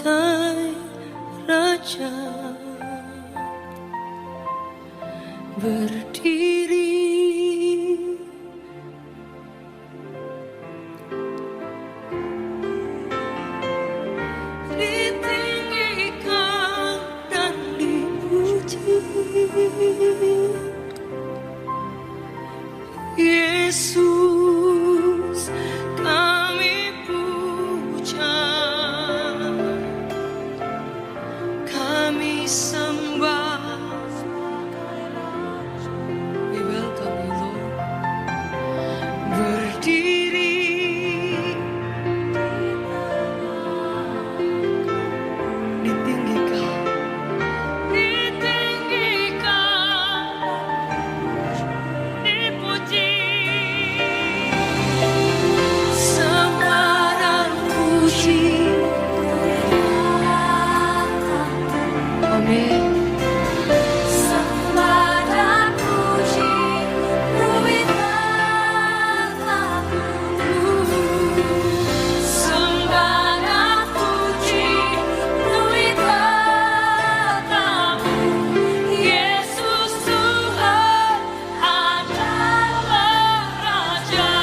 bagai raja berdiri ditinggikan dan dipuji. Yesus kami puja, kami sembah. We welcome you, Lord. Berdiri ditinggikan, dipuji. Sembah dan puji. Amin. Sembah dan puji, sembah dan puji, Yesus Tuhan adalah Raja.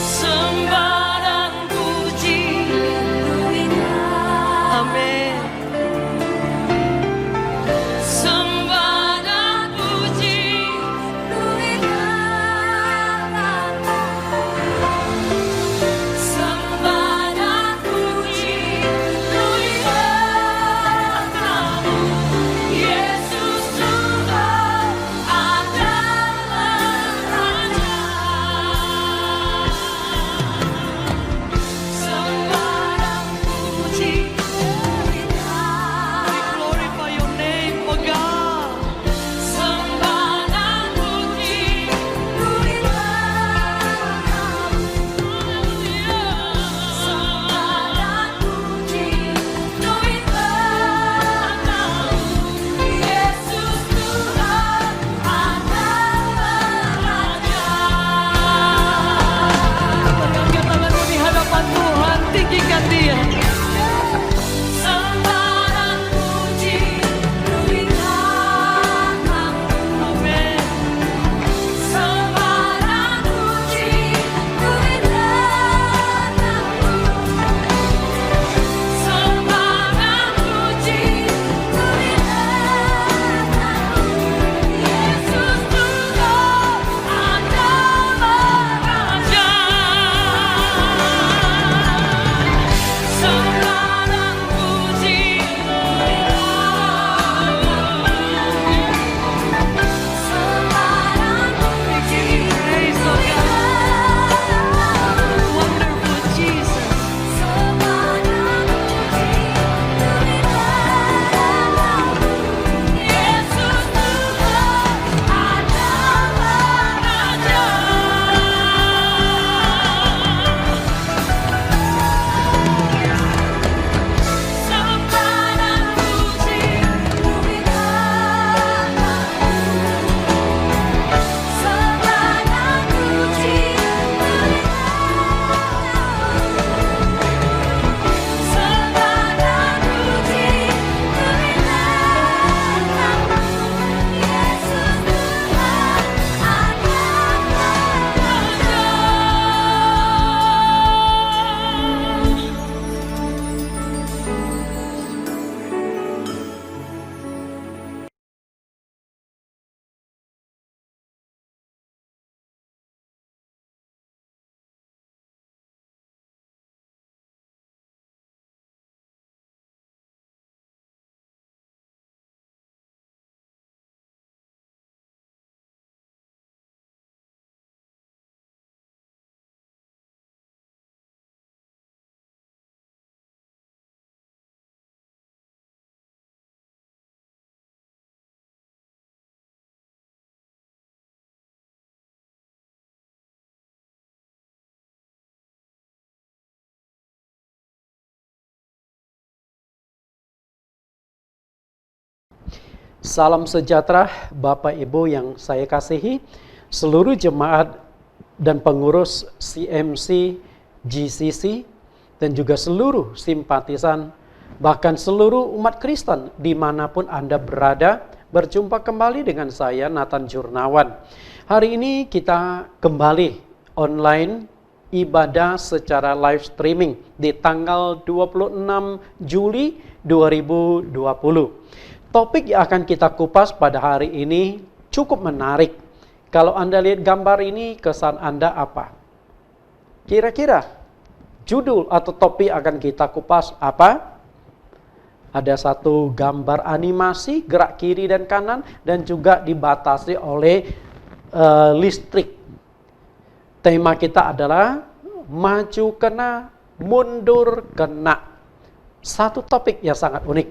Sembah dan puji. Amin. Sembah dan puji. Sembah dan puji, Yesus Tuhan adalah Raja. Sembah dan puji, We glorify your name, oh God. sembah dan puji, sembah dan puji, Yesus Tuhan adalah Raja. Angkat tanganmu di hadapan Tuhan, tinggikan Dia. Sembah dan puji, Amin. sembah dan puji, sembah dan puji, Yesus Tuhan adalah Raja. Sembah dan puji, sembah dan puji, Praise, oh God. Wonderful Jesus. sembah dan puji, Yesus Tuhan adalah Raja. Sembah dan puji, sembah dan puji, sembah dan puji, Yesus Tuhan adalah Raja. Salam sejahtera Bapak Ibu yang saya kasihi, seluruh jemaat dan pengurus CMC GCC, dan juga seluruh simpatisan, bahkan seluruh umat Kristen dimanapun Anda berada. Berjumpa kembali dengan saya, Nathan Jurnawan. Hari ini kita kembali online ibadah secara live streaming di tanggal 26 Juli 2020. Topik yang akan kita kupas pada hari ini cukup menarik. Kalau Anda lihat gambar ini, kesan Anda apa? Kira-kira judul atau topik akan kita kupas apa? Ada satu gambar animasi gerak kiri dan kanan dan juga dibatasi oleh listrik. Tema kita adalah maju kena, mundur kena. Satu topik yang sangat unik.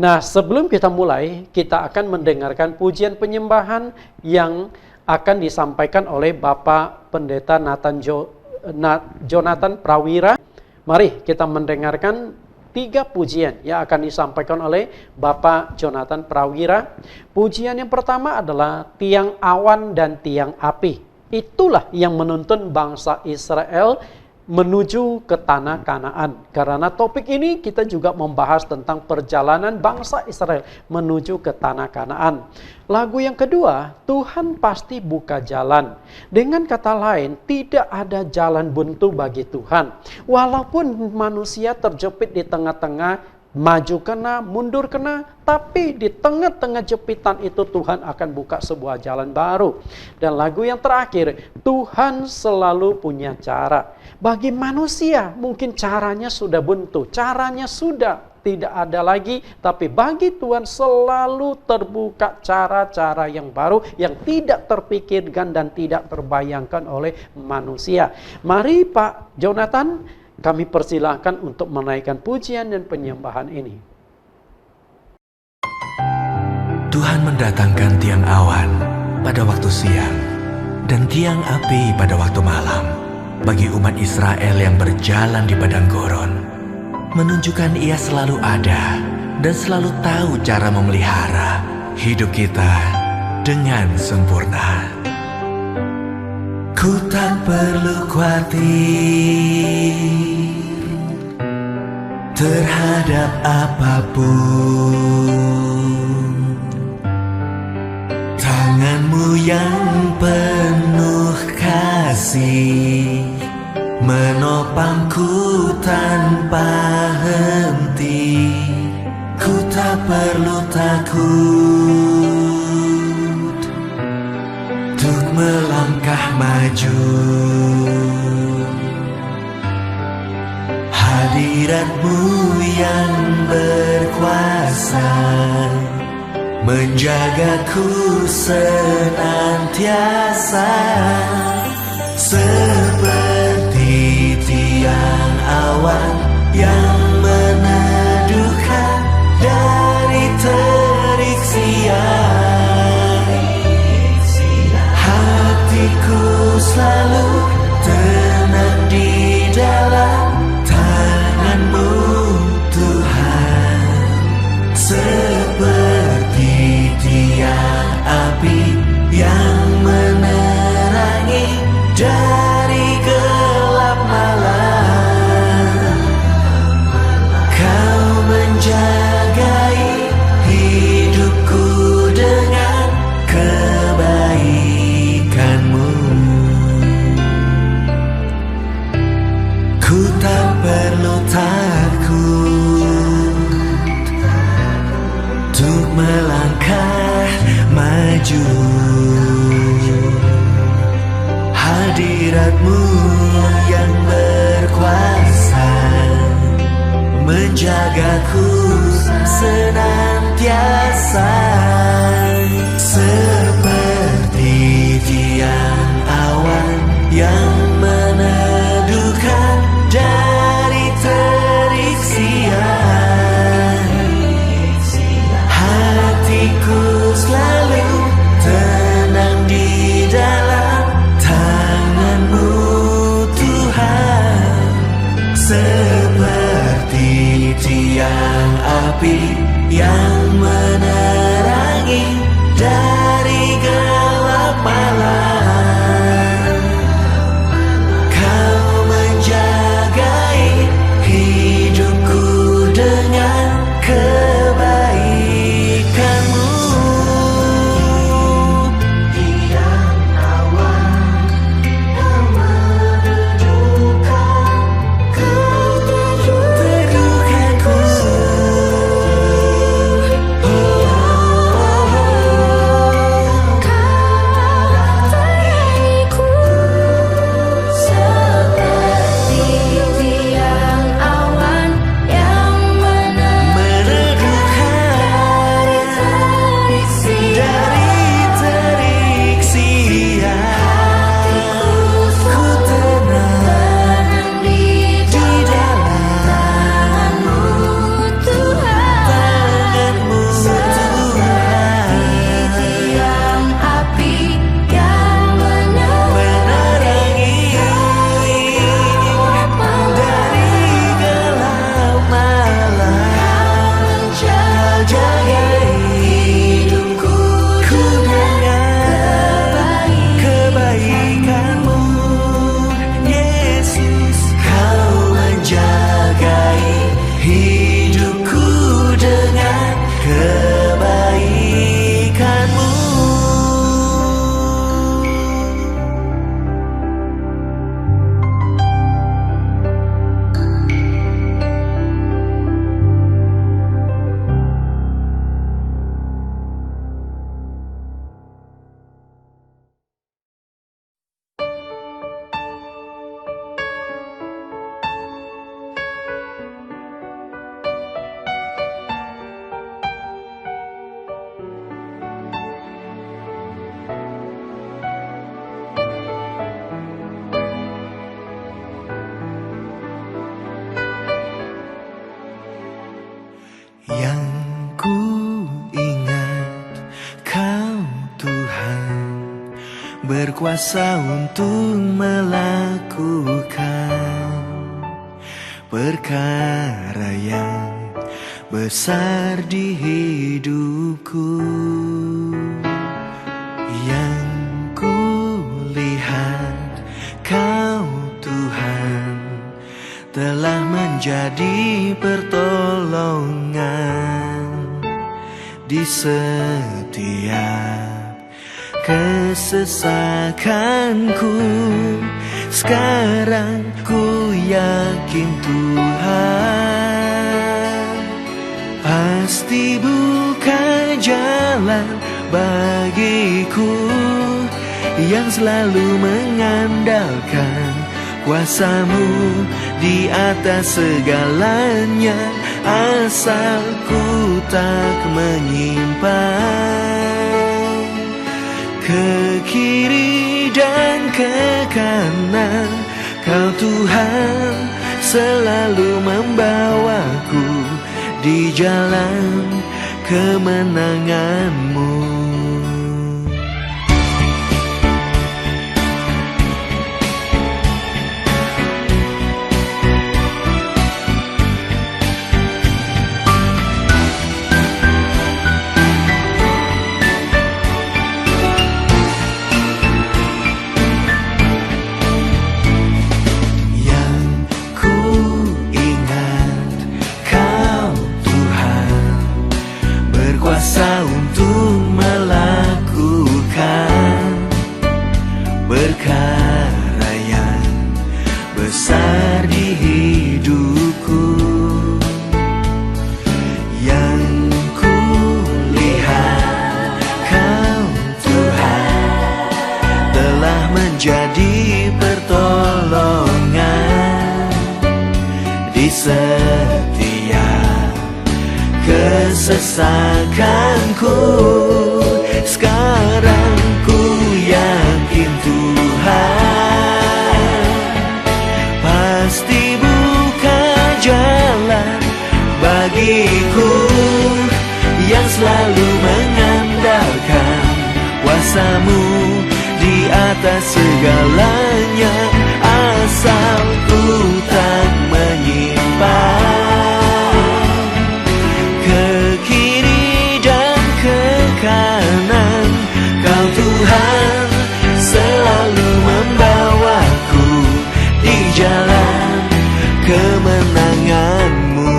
Nah, sebelum kita mulai, kita akan mendengarkan pujian penyembahan yang akan disampaikan oleh Bapak Pendeta Jonathan Prawira. Mari kita mendengarkan 3 pujian yang akan disampaikan oleh Bapak Jonathan Prawira. Pujian yang pertama adalah tiang awan dan tiang api. Itulah yang menuntun bangsa Israel menuju ke tanah Kanaan. Karena topik ini kita juga membahas tentang perjalanan bangsa Israel menuju ke tanah Kanaan. Lagu yang kedua, Tuhan pasti buka jalan. Dengan kata lain, tidak ada jalan buntu bagi Tuhan. Walaupun manusia terjepit di tengah-tengah, maju kena, mundur kena, tapi di tengah-tengah jepitan itu Tuhan akan buka sebuah jalan baru. Dan lagu yang terakhir, Tuhan selalu punya cara. Bagi manusia mungkin caranya sudah buntu, caranya sudah tidak ada lagi, tapi bagi Tuhan selalu terbuka cara-cara yang baru yang tidak terpikirkan dan tidak terbayangkan oleh manusia. Mari Pak Jonathan, kami persilahkan untuk menaikkan pujian dan penyembahan ini. Tuhan mendatangkan tiang awan pada waktu siang dan tiang api pada waktu malam bagi umat Israel yang berjalan di padang gurun, menunjukkan Ia selalu ada dan selalu tahu cara memelihara hidup kita dengan sempurna. Ku tak perlu khawatir terhadap apapun. Tangan-Mu yang penuh kasih menopangku tanpa henti. Ku tak perlu takut untuk melangkah maju. Hadirat-Mu yang berkuasa menjagaku senantiasa, seperti tiang awan yang meneduhkan dari terik siang. Hatiku selalu tenang di dalam tangan-Mu Tuhan, seperti tiang api yang menerangi dari gelap malam. Kau menjagai hidupku dengan kebaikan-Mu. Ku tak perlu takut untuk melangkah maju. Hadirat-Mu yang berkuasa menjagaku senantiasa, seperti tiang awan yang meneduhkan dari terik siang. Hatiku selalu tenang di dalam tangan-Mu Tuhan, seperti tiang api yang menerangi dari gelap malam. Kau menjaga kuasa untuk melakukan perkara yang besar di hidupku. Yang kulihat Kau Tuhan telah menjadi pertolongan di setiap kesesakanku. Sekarang ku yakin Tuhan pasti buka jalan bagiku, yang selalu mengandalkan kuasa-Mu di atas segalanya, asal ku tak menyimpang ke kiri dan ke kanan. Kau Tuhan selalu membawaku di jalan kemenangan-Mu. Kuasa untuk melakukan perkara yang besar di hidupku. Yang kulihat Kau Tuhan telah menjadi pertolongan di setiap kesesakanku. Sekarang ku yakin Tuhan pasti buka jalan bagiku, yang selalu mengandalkan kuasa-Mu di atas segalanya, asal ku tak menyimpang kanan. Kau Tuhan selalu membawaku di jalan kemenangan-Mu.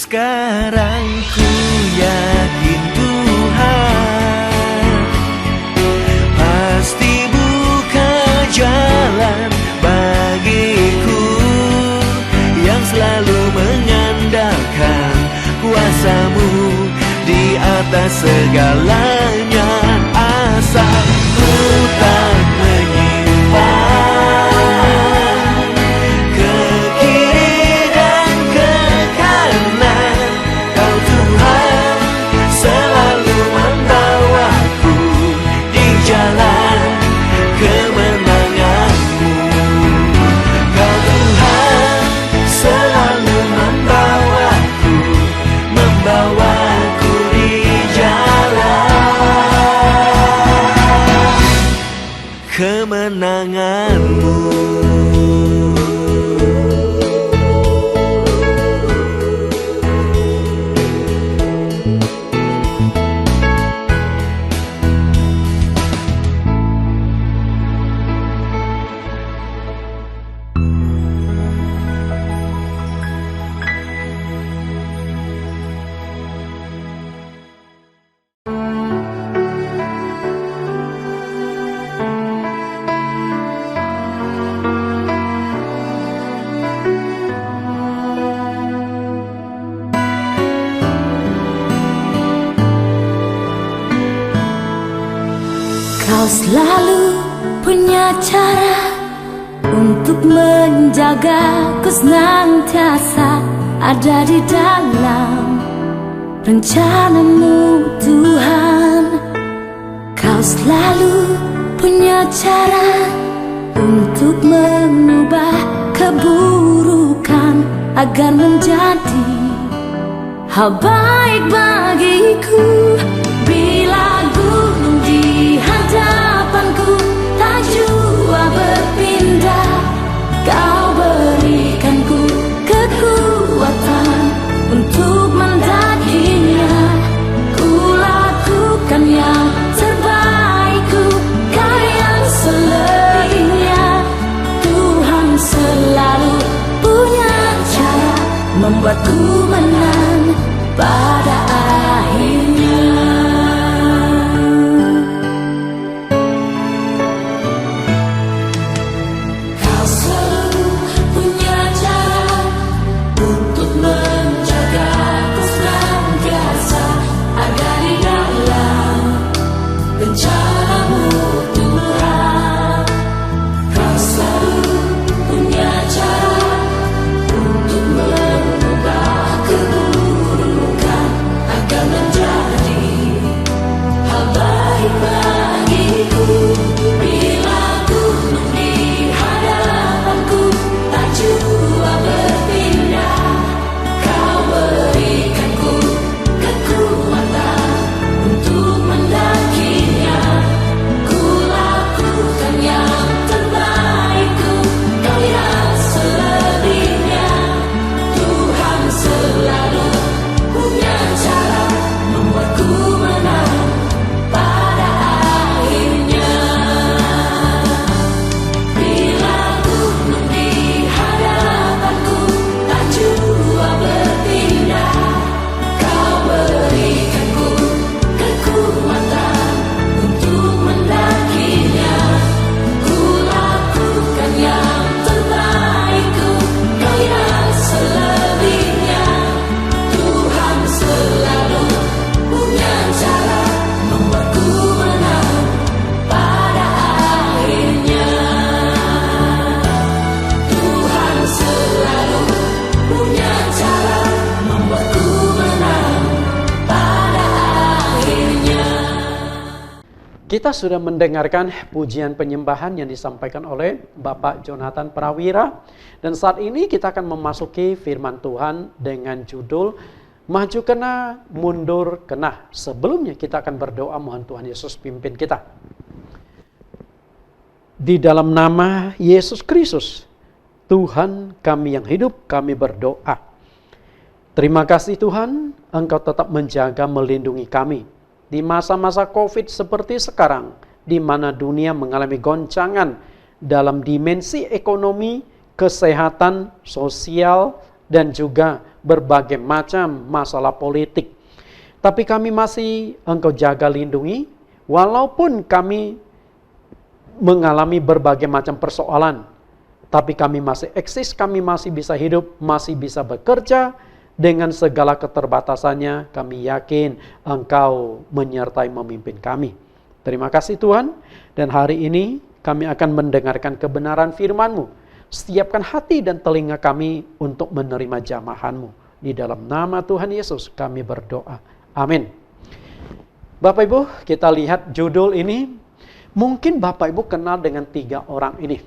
Sekarang ku yakin Tuhan pasti buka jalan bagiku, yang selalu mengandalkan kuasa-Mu di atas segalanya, asal ku tak menyimpang kemenangan-Mu. Kau selalu punya cara untuk menjagaku, senantiasa ada di dalam rencanamu Tuhan. Kau selalu punya cara untuk mengubah keburukan agar menjadi hal baik bagiku. Bila gunung di hadapanku tak jua berpindah, Kau berikanku kekuatan untuk mendakinya. Ku lakukan yang terbaikku, Kau yang selebihnya. Tuhan selalu punya cara membuatku menang pada akhirnya. Kau selalu punya cara untuk menjagaku senantiasa agar di dalam rencanamu Tuhan. Kau selalu punya cara untuk mengubah keburukan agar menjadi hal baik bagiku. Bila gunung di hadapanku tak jua berpindah, Kau berikanku kekuatan untuk mendakinya. Ku lakukan yang terbaikku, Kau yang selebihnya. Tuhan selalu punya cara membuatku menang pada akhirnya. Bila gunung di hadapanku tak jua berpindah, Kau berikanku kekuatan untuk mendakinya. Ku lakukan yang terbaikku, Kau yang selebihnya. Tuhan selalu punya cara membuatku menang pada akhirnya. Tuhan selalu punya cara membuatku menang pada akhirnya. Kita sudah mendengarkan pujian penyembahan yang disampaikan oleh Bapak Jonathan Prawira. Dan saat ini kita akan memasuki firman Tuhan dengan judul Maju Kena, Mundur Kena. Sebelumnya kita akan berdoa, mohon Tuhan Yesus pimpin kita. Di dalam nama Yesus Kristus, Tuhan kami yang hidup, kami berdoa. Terima kasih Tuhan, Engkau tetap menjaga, melindungi kami. Di masa-masa COVID seperti sekarang, di mana dunia mengalami goncangan dalam dimensi ekonomi, kesehatan, sosial, dan juga berbagai macam masalah politik. Tapi kami masih Engkau jaga, lindungi, walaupun kami mengalami berbagai macam persoalan. Tapi kami masih eksis, kami masih bisa hidup, masih bisa bekerja. Dengan segala keterbatasannya, kami yakin Engkau menyertai memimpin kami. Terima kasih Tuhan, dan hari ini kami akan mendengarkan kebenaran firman-Mu. Siapkan hati dan telinga kami untuk menerima jamahan-Mu. Di dalam nama Tuhan Yesus kami berdoa. Amin. Bapak Ibu, kita lihat judul ini. Mungkin Bapak Ibu kenal dengan 3 orang ini.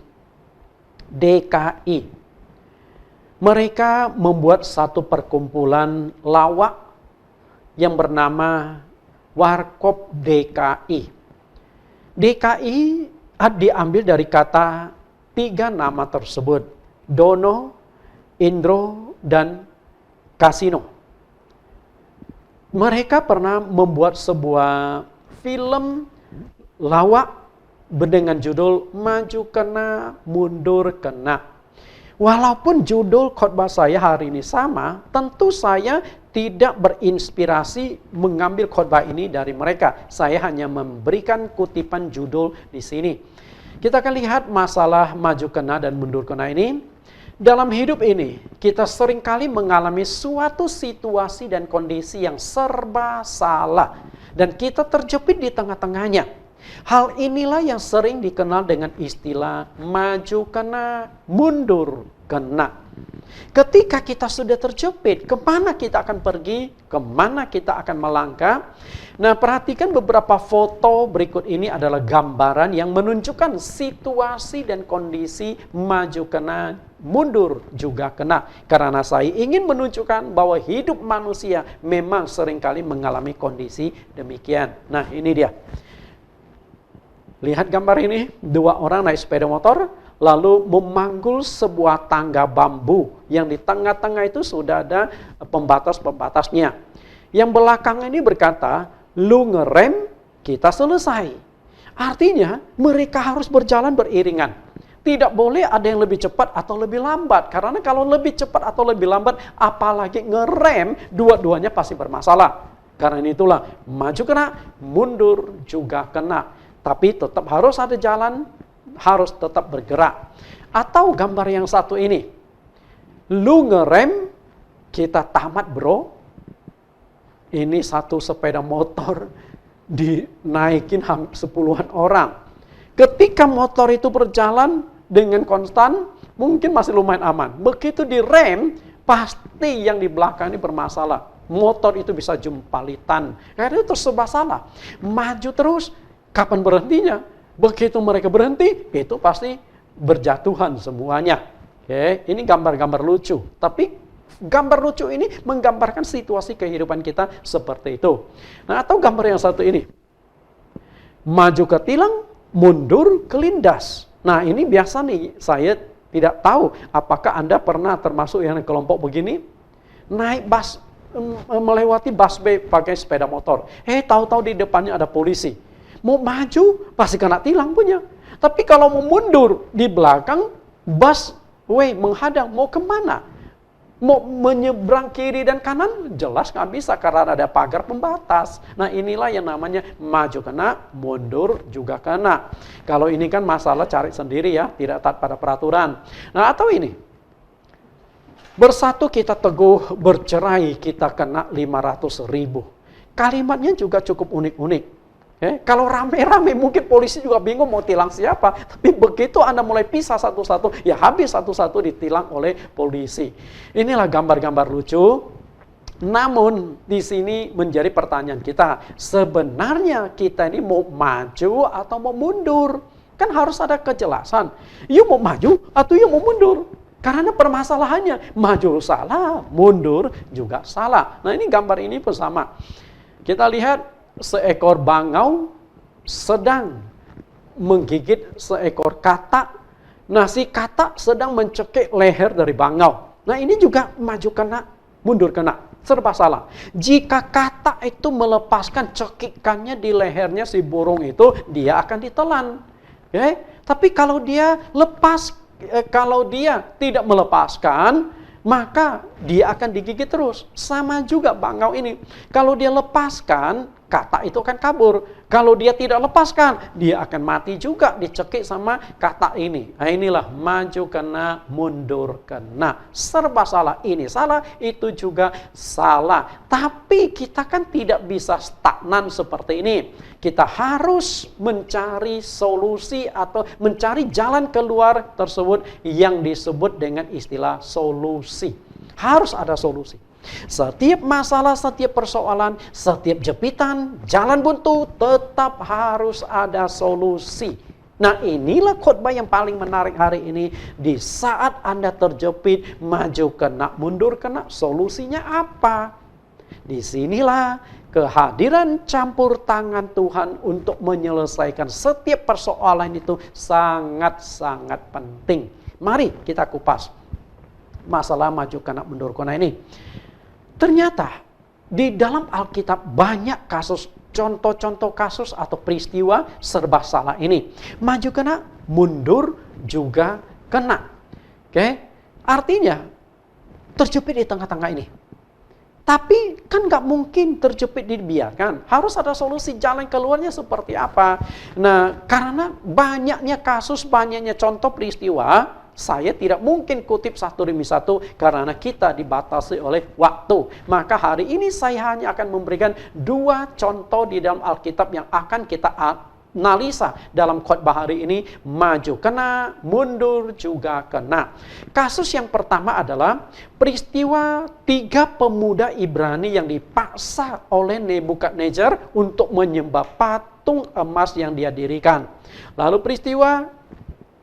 DKI. Mereka membuat satu perkumpulan lawak yang bernama Warkop DKI. DKI diambil dari kata 3 nama tersebut. Dono, Indro, dan Kasino. Mereka pernah membuat sebuah film lawak dengan judul Maju Kena, Mundur Kena. Walaupun judul khotbah saya hari ini sama, tentu saya tidak berinspirasi mengambil khotbah ini dari mereka. Saya hanya memberikan kutipan judul di sini. Kita akan lihat masalah maju kena dan mundur kena ini. Dalam hidup ini, kita seringkali mengalami suatu situasi dan kondisi yang serba salah. Dan kita terjepit di tengah-tengahnya. Hal inilah yang sering dikenal dengan istilah maju kena, mundur kena. Ketika kita sudah terjepit, kemana kita akan pergi, kemana kita akan melangkah. Nah, perhatikan beberapa foto berikut ini adalah gambaran yang menunjukkan situasi dan kondisi maju kena, mundur juga kena. Karena saya ingin menunjukkan bahwa hidup manusia memang seringkali mengalami kondisi demikian. Nah, ini dia. Lihat gambar ini, dua orang naik sepeda motor, lalu memanggul sebuah tangga bambu yang di tengah-tengah itu sudah ada pembatas-pembatasnya. Yang belakang ini berkata, lu ngerem, kita selesai. Artinya mereka harus berjalan beriringan. Tidak boleh ada yang lebih cepat atau lebih lambat. Karena kalau lebih cepat atau lebih lambat, apalagi ngerem, dua-duanya pasti bermasalah. Karena itulah maju kena, mundur juga kena. Tapi tetap harus ada jalan, harus tetap bergerak. Atau gambar yang satu ini. Lu ngerem, kita tamat bro. Ini satu sepeda motor dinaikin sepuluhan orang. Ketika motor itu berjalan dengan konstan, mungkin masih lumayan aman. Begitu direm, pasti yang di belakang ini bermasalah. Motor itu bisa jumpalitan. Karena itu serba salah. Maju terus, kapan berhentinya? Begitu mereka berhenti, itu pasti berjatuhan semuanya. Oke, ini gambar-gambar lucu. Tapi gambar lucu ini menggambarkan situasi kehidupan kita seperti itu. Nah, atau gambar yang satu ini. Maju ke tilang, mundur ke lindas. Nah, ini biasa nih, saya tidak tahu apakah Anda pernah termasuk yang kelompok begini. Naik bus, melewati busway pakai sepeda motor. Tahu-tahu di depannya ada polisi. Mau maju, pasti kena tilang punya. Tapi kalau mau mundur, di belakang, busway menghadang, mau kemana? Mau menyeberang kiri dan kanan, jelas nggak bisa karena ada pagar pembatas. Nah, inilah yang namanya maju kena, mundur juga kena. Kalau ini kan masalah cari sendiri ya, tidak taat pada peraturan. Nah, atau ini, bersatu kita teguh, bercerai kita kena 500.000. Kalimatnya juga cukup unik-unik. Kalau rame-rame mungkin polisi juga bingung mau tilang siapa. Tapi begitu Anda mulai pisah satu-satu, ya habis satu-satu ditilang oleh polisi. Inilah gambar-gambar lucu. Namun di sini menjadi pertanyaan kita, sebenarnya kita ini mau maju atau mau mundur? Kan harus ada kejelasan. Yuk mau maju atau yuk mau mundur? Karena permasalahannya maju salah, mundur juga salah. Nah, ini gambar ini pun sama. Kita lihat seekor bangau sedang menggigit seekor katak. Nah, si katak sedang mencekik leher dari bangau. Nah, ini juga maju kena, mundur kena. Serba salah. Jika katak itu melepaskan cekikannya di lehernya si burung itu, dia akan ditelan. Tapi kalau dia kalau dia tidak melepaskan, maka dia akan digigit terus. Sama juga bangau ini. Kalau dia lepaskan, katak itu akan kabur. Kalau dia tidak lepaskan, dia akan mati juga dicekik sama katak ini. Nah, inilah maju kena, mundur kena. Serba salah. Ini salah, itu juga salah. Tapi kita kan tidak bisa stagnan seperti ini. Kita harus mencari solusi atau mencari jalan keluar tersebut yang disebut dengan istilah solusi. Harus ada solusi. Setiap masalah, setiap persoalan, setiap jepitan, jalan buntu, tetap harus ada solusi. Nah, inilah khotbah yang paling menarik hari ini. Di saat Anda terjepit, maju kena, mundur kena, solusinya apa? Disinilah kehadiran campur tangan Tuhan untuk menyelesaikan setiap persoalan itu sangat-sangat penting. Mari kita kupas masalah maju kena, mundur kena ini. Ternyata di dalam Alkitab banyak kasus, contoh-contoh kasus atau peristiwa serba salah ini. Maju kena, mundur juga kena. Artinya terjepit di tengah-tengah ini. Tapi kan nggak mungkin terjepit dibiarkan. Harus ada solusi, jalan keluarnya seperti apa. Nah, karena banyaknya kasus, banyaknya contoh peristiwa, saya tidak mungkin kutip satu demi satu karena kita dibatasi oleh waktu. Maka hari ini saya hanya akan memberikan 2 contoh di dalam Alkitab yang akan kita analisa dalam khotbah hari ini, maju kena, mundur juga kena. Kasus yang pertama adalah peristiwa 3 pemuda Ibrani yang dipaksa oleh Nebukadnezar untuk menyembah patung emas yang dia dirikan. Lalu peristiwa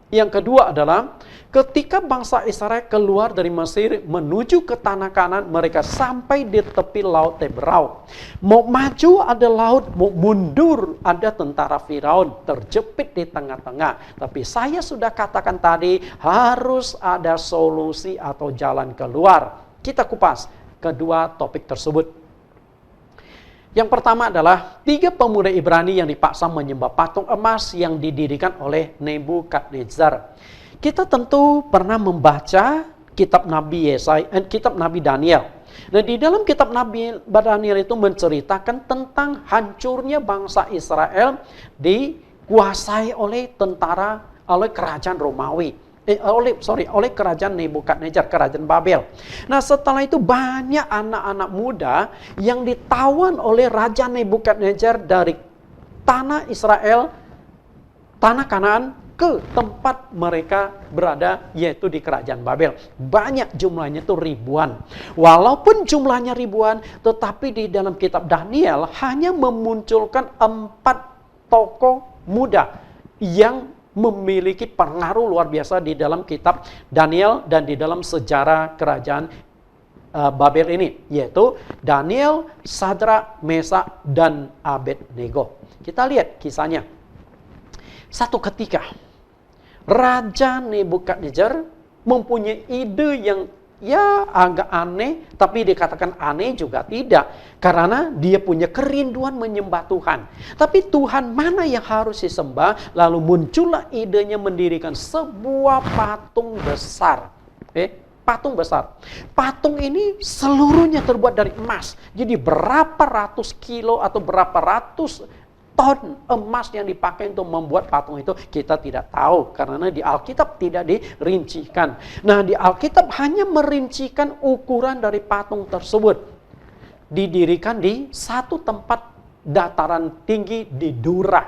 yang kedua adalah ketika bangsa Israel keluar dari Mesir menuju ke tanah Kanaan, mereka sampai di tepi laut Teberau. Mau maju ada laut, mau mundur ada tentara Firaun terjepit di tengah-tengah. Tapi saya sudah katakan tadi, harus ada solusi atau jalan keluar. Kita kupas kedua topik tersebut. Yang pertama adalah 3 pemuda Ibrani yang dipaksa menyembah patung emas yang didirikan oleh Nebukadnezar. Kita tentu pernah membaca kitab Nabi kitab Nabi Daniel. Nah, di dalam kitab Nabi Daniel itu menceritakan tentang hancurnya bangsa Israel dikuasai oleh kerajaan Romawi. Oleh kerajaan Nebukadnezar, kerajaan Babel. Nah, setelah itu banyak anak-anak muda yang ditawan oleh Raja Nebukadnezar dari tanah Israel, tanah Kanaan, ke tempat mereka berada, yaitu di kerajaan Babel. Banyak jumlahnya itu ribuan. Walaupun jumlahnya ribuan, tetapi di dalam kitab Daniel hanya memunculkan 4 tokoh muda yang memiliki pengaruh luar biasa di dalam kitab Daniel dan di dalam sejarah kerajaan Babel ini, yaitu Daniel, Sadrak, Mesak, dan Abednego. Kita lihat kisahnya. Satu ketika Raja Nebukadnezar mempunyai ide yang agak aneh, tapi dikatakan aneh juga tidak, karena dia punya kerinduan menyembah Tuhan. Tapi Tuhan mana yang harus disembah? Lalu muncullah idenya mendirikan sebuah patung besar. Patung besar. Patung ini seluruhnya terbuat dari emas. Jadi berapa ratus kilo atau berapa ratus ton emas yang dipakai untuk membuat patung itu kita tidak tahu, karena di Alkitab tidak dirincikan. Nah, di Alkitab hanya merincikan ukuran dari patung tersebut. Didirikan di satu tempat dataran tinggi di Dura.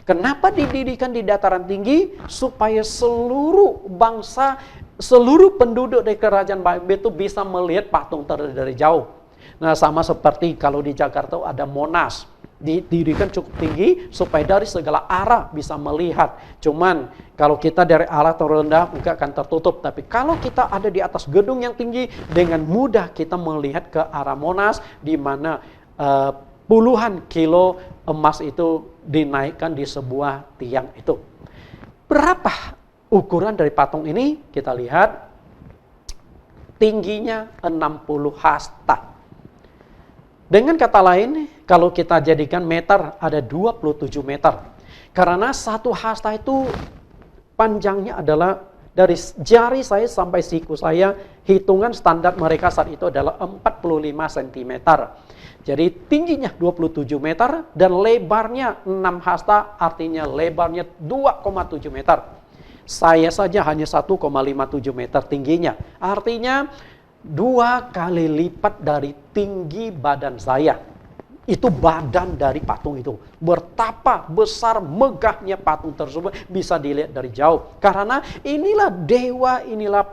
Kenapa didirikan di dataran tinggi? Supaya seluruh bangsa, seluruh penduduk dari kerajaan Babel itu bisa melihat patung dari jauh. Nah, sama seperti kalau di Jakarta ada Monas. Didirikan cukup tinggi supaya dari segala arah bisa melihat. Cuman kalau kita dari arah terendah mungkin akan tertutup. Tapi kalau kita ada di atas gedung yang tinggi, dengan mudah kita melihat ke arah Monas, di mana puluhan kilo emas itu dinaikkan di sebuah tiang itu. Berapa ukuran dari patung ini? Kita lihat tingginya 60 hasta. Dengan kata lain, kalau kita jadikan meter, ada 27 meter. Karena satu hasta itu panjangnya adalah dari jari saya sampai siku saya, hitungan standar mereka saat itu adalah 45 cm. Jadi tingginya 27 meter dan lebarnya 6 hasta, artinya lebarnya 2,7 meter. Saya saja hanya 1,57 meter tingginya. Artinya 2 kali lipat dari tinggi badan saya. Itu badan dari patung itu. Betapa besar megahnya patung tersebut bisa dilihat dari jauh. Karena inilah dewa, inilah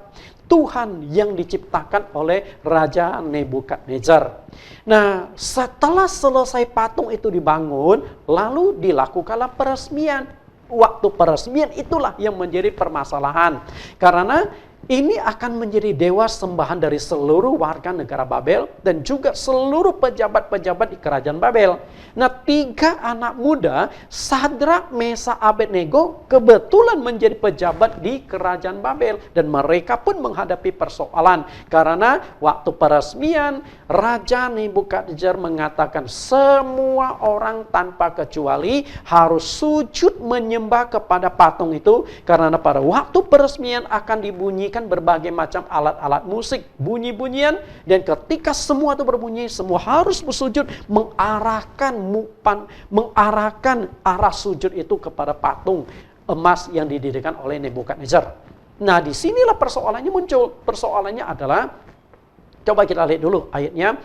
Tuhan yang diciptakan oleh Raja Nebukadnezar. Nah, setelah selesai patung itu dibangun, lalu dilakukanlah peresmian. Waktu peresmian itulah yang menjadi permasalahan. Karena ini akan menjadi dewa sembahan dari seluruh warga negara Babel dan juga seluruh pejabat-pejabat di kerajaan Babel. Nah, 3 anak muda, Sadrak, Mesak, Abednego, kebetulan menjadi pejabat di kerajaan Babel. Dan mereka pun menghadapi persoalan. Karena waktu peresmian, Raja Nebukadnezar mengatakan semua orang tanpa kecuali harus sujud menyembah kepada patung itu. Karena pada waktu peresmian akan dibunyikan berbagai macam alat-alat musik, bunyi-bunyian, dan ketika semua itu berbunyi, semua harus bersujud mengarahkan arah sujud itu kepada patung emas yang didirikan oleh Nebukadnezar. Nah, disinilah persoalannya muncul. Persoalannya adalah, coba kita lihat dulu ayatnya,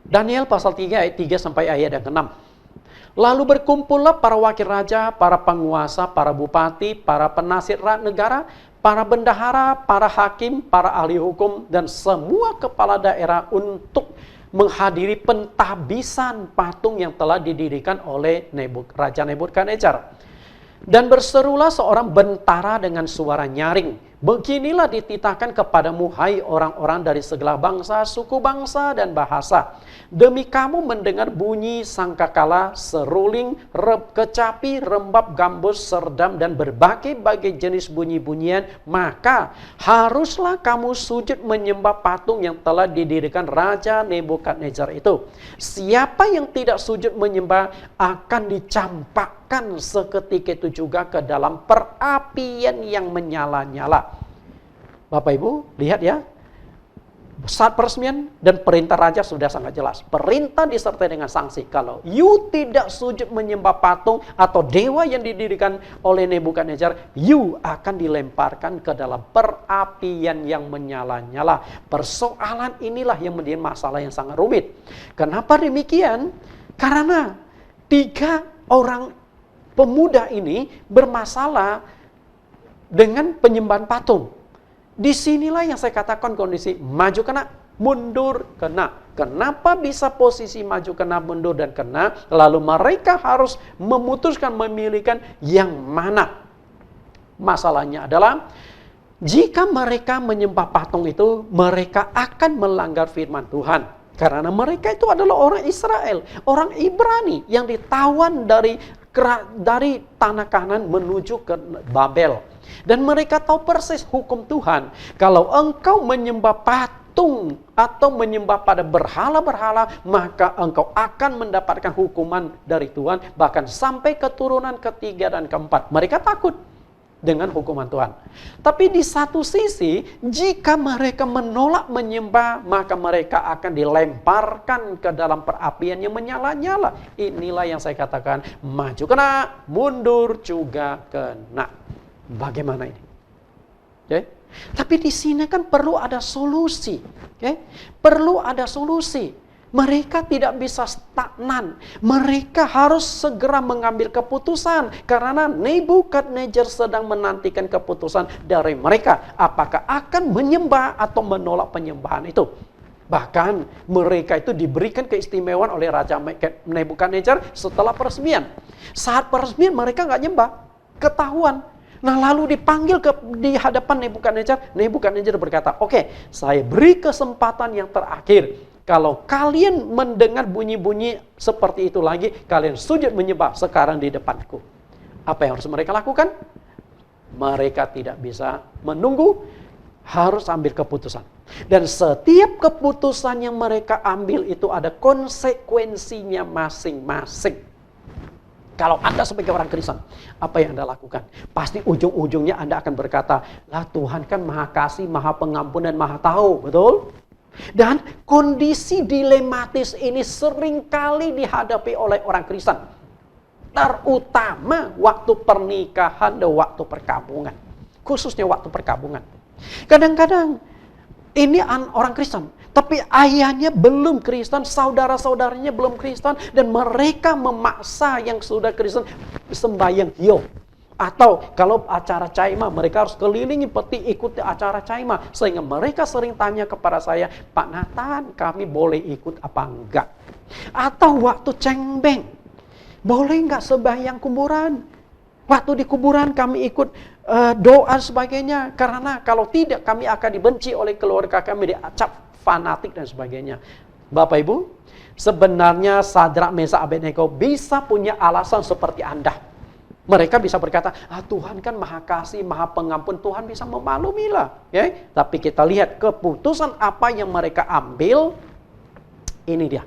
Daniel pasal 3 ayat 3 sampai ayat yang ke-6. Lalu berkumpullah para wakil raja, para penguasa, para bupati, para penasihat negara, para bendahara, para hakim, para ahli hukum, dan semua kepala daerah untuk menghadiri pentahbisan patung yang telah didirikan oleh Raja Nebukadnezar. Dan berserulah seorang bentara dengan suara nyaring. Beginilah dititahkan kepadamu, hai orang-orang dari segala bangsa, suku bangsa, dan bahasa. Demi kamu mendengar bunyi sangkakala, seruling, kecapi, rembab, gambus, serdam, dan berbagai-bagai jenis bunyi-bunyian, maka haruslah kamu sujud menyembah patung yang telah didirikan Raja Nebukadnezar itu. Siapa yang tidak sujud menyembah akan dicampakkan seketika itu juga ke dalam perapian yang menyala-nyala. Bapak Ibu, lihat ya. Saat peresmian dan perintah raja sudah sangat jelas. Perintah disertai dengan sanksi. Kalau you tidak sujud menyembah patung atau dewa yang didirikan oleh Nebukadnezar, you akan dilemparkan ke dalam perapian yang menyala-nyala. Persoalan inilah yang menjadi masalah yang sangat rumit. Kenapa demikian? Karena 3 orang pemuda ini bermasalah dengan penyembahan patung. Disinilah yang saya katakan kondisi maju kena, mundur kena. Kenapa bisa posisi maju kena, mundur dan kena? Lalu mereka harus memutuskan memilihkan yang mana. Masalahnya adalah jika mereka menyembah patung itu, mereka akan melanggar firman Tuhan. Karena mereka itu adalah orang Israel, orang Ibrani yang ditawan dari tanah Kanaan menuju ke Babel. Dan mereka tahu persis hukum Tuhan. Kalau engkau menyembah patung atau menyembah pada berhala-berhala, maka engkau akan mendapatkan hukuman dari Tuhan, bahkan sampai keturunan ketiga dan keempat. Mereka takut dengan hukuman Tuhan. Tapi di satu sisi, jika mereka menolak menyembah, maka mereka akan dilemparkan ke dalam perapian yang menyala-nyala. Inilah yang saya katakan, maju kena, mundur juga kena. Bagaimana ini? Okay. Tapi di sini kan perlu ada solusi. Okay. Perlu ada solusi. Mereka tidak bisa stagnan. Mereka harus segera mengambil keputusan. Karena Nebukadnezar sedang menantikan keputusan dari mereka. Apakah akan menyembah atau menolak penyembahan itu. Bahkan mereka itu diberikan keistimewaan oleh Raja Nebukadnezar setelah peresmian. Saat peresmian mereka nggak nyembah. Ketahuan. Nah lalu dipanggil di hadapan Nebukadnezar. Nebukadnezar berkata, oke, saya beri kesempatan yang terakhir. Kalau kalian mendengar bunyi-bunyi seperti itu lagi, kalian sujud menyembah sekarang di depanku. Apa yang harus mereka lakukan? Mereka tidak bisa menunggu, harus ambil keputusan. Dan setiap keputusan yang mereka ambil itu ada konsekuensinya masing-masing. Kalau Anda sebagai orang Kristen, apa yang Anda lakukan? Pasti ujung-ujungnya Anda akan berkata, lah Tuhan kan maha kasih, maha pengampun, dan maha tahu. Betul? Dan kondisi dilematis ini seringkali dihadapi oleh orang Kristen. Terutama waktu pernikahan dan waktu perkabungan. Khususnya waktu perkabungan. Kadang-kadang ini orang Kristen. Tapi ayahnya belum Kristen, saudara-saudaranya belum Kristen, dan mereka memaksa yang sudah Kristen sembahyang hiyo. Atau kalau acara caima, mereka harus kelilingi peti ikuti acara caima. Sehingga mereka sering tanya kepada saya, Pak Nathan, kami boleh ikut apa enggak? Atau waktu cengbeng, boleh enggak sembahyang kuburan? Waktu di kuburan kami ikut doa sebagainya. Karena kalau tidak kami akan dibenci oleh keluarga kami, diacap fanatik dan sebagainya. Bapak Ibu, sebenarnya Sadrak, Mesak, Abednego bisa punya alasan seperti Anda. Mereka bisa berkata, Tuhan kan maha kasih, maha pengampun, Tuhan bisa memaklumilah. Okay? Tapi kita lihat keputusan apa yang mereka ambil. Ini dia.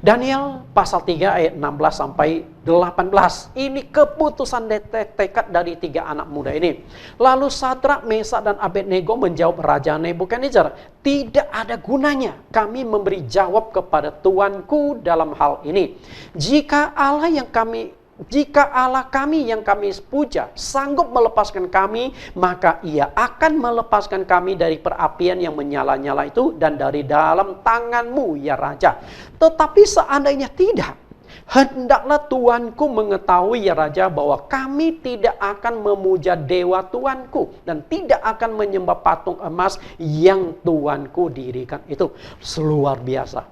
Daniel pasal 3 ayat 16 sampai 18. Ini keputusan tekad dari 3 anak muda ini. Lalu Sadrak, Mesak, dan Abednego menjawab Raja Nebukadnezar, tidak ada gunanya kami memberi jawab kepada Tuanku dalam hal ini. Jika Allah kami yang kami puja sanggup melepaskan kami, maka ia akan melepaskan kami dari perapian yang menyala-nyala itu dan dari dalam tanganmu ya Raja. Tetapi seandainya tidak, Hendaklah tuanku mengetahui ya raja bahwa kami tidak akan memuja dewa tuanku dan tidak akan menyembah patung emas yang tuanku dirikan. Itu luar biasa.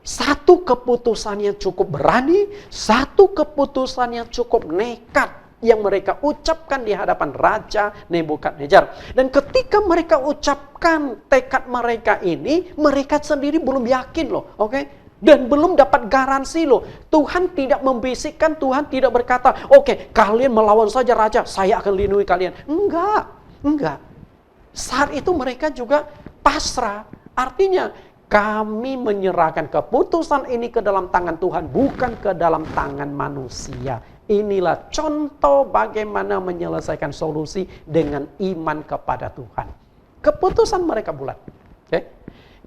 Satu keputusan yang cukup berani, satu keputusan yang cukup nekat yang mereka ucapkan di hadapan Raja Nebukadnezar. Dan ketika mereka ucapkan tekad mereka ini, mereka sendiri belum yakin loh, oke? Dan belum dapat garansi loh. Tuhan tidak membisikkan, Tuhan tidak berkata, oke, kalian melawan saja Raja, saya akan lindungi kalian. Enggak. Saat itu mereka juga pasrah. Artinya, kami menyerahkan keputusan ini ke dalam tangan Tuhan, bukan ke dalam tangan manusia. Inilah contoh bagaimana menyelesaikan solusi dengan iman kepada Tuhan. Keputusan mereka bulat. Okay?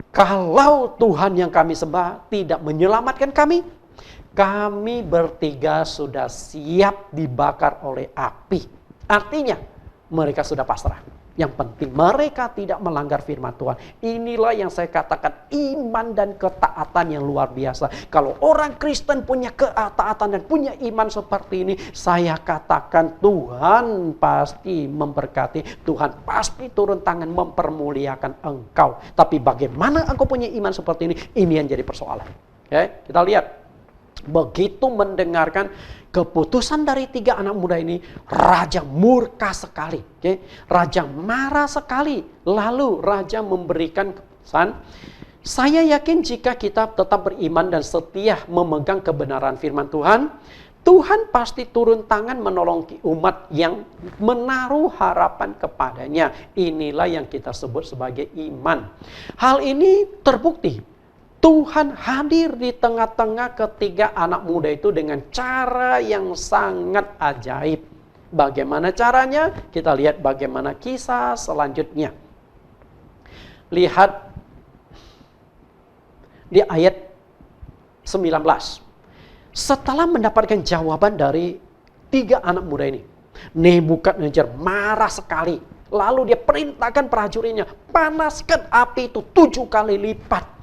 Kalau Tuhan yang kami sembah tidak menyelamatkan kami bertiga sudah siap dibakar oleh api. Artinya mereka sudah pasrah. Yang penting mereka tidak melanggar firman Tuhan. Inilah yang saya katakan iman dan ketaatan yang luar biasa. Kalau orang Kristen punya ketaatan dan punya iman seperti ini, saya katakan Tuhan pasti memberkati. Tuhan pasti turun tangan mempermuliakan engkau. Tapi bagaimana engkau punya iman seperti ini? Ini yang jadi persoalan. Oke, kita lihat. Begitu mendengarkan keputusan dari 3 anak muda ini, raja murka sekali. Okay? Raja marah sekali. Lalu raja memberikan keputusan, saya yakin jika kita tetap beriman dan setia memegang kebenaran firman Tuhan, Tuhan pasti turun tangan menolong umat yang menaruh harapan kepadanya. Inilah yang kita sebut sebagai iman. Hal ini terbukti. Tuhan hadir di tengah-tengah ketiga anak muda itu dengan cara yang sangat ajaib. Bagaimana caranya? Kita lihat bagaimana kisah selanjutnya. Lihat di ayat 19. Setelah mendapatkan jawaban dari 3 anak muda ini, Nebukadnezar marah sekali. Lalu dia perintahkan prajuritnya, panaskan api itu 7 kali lipat.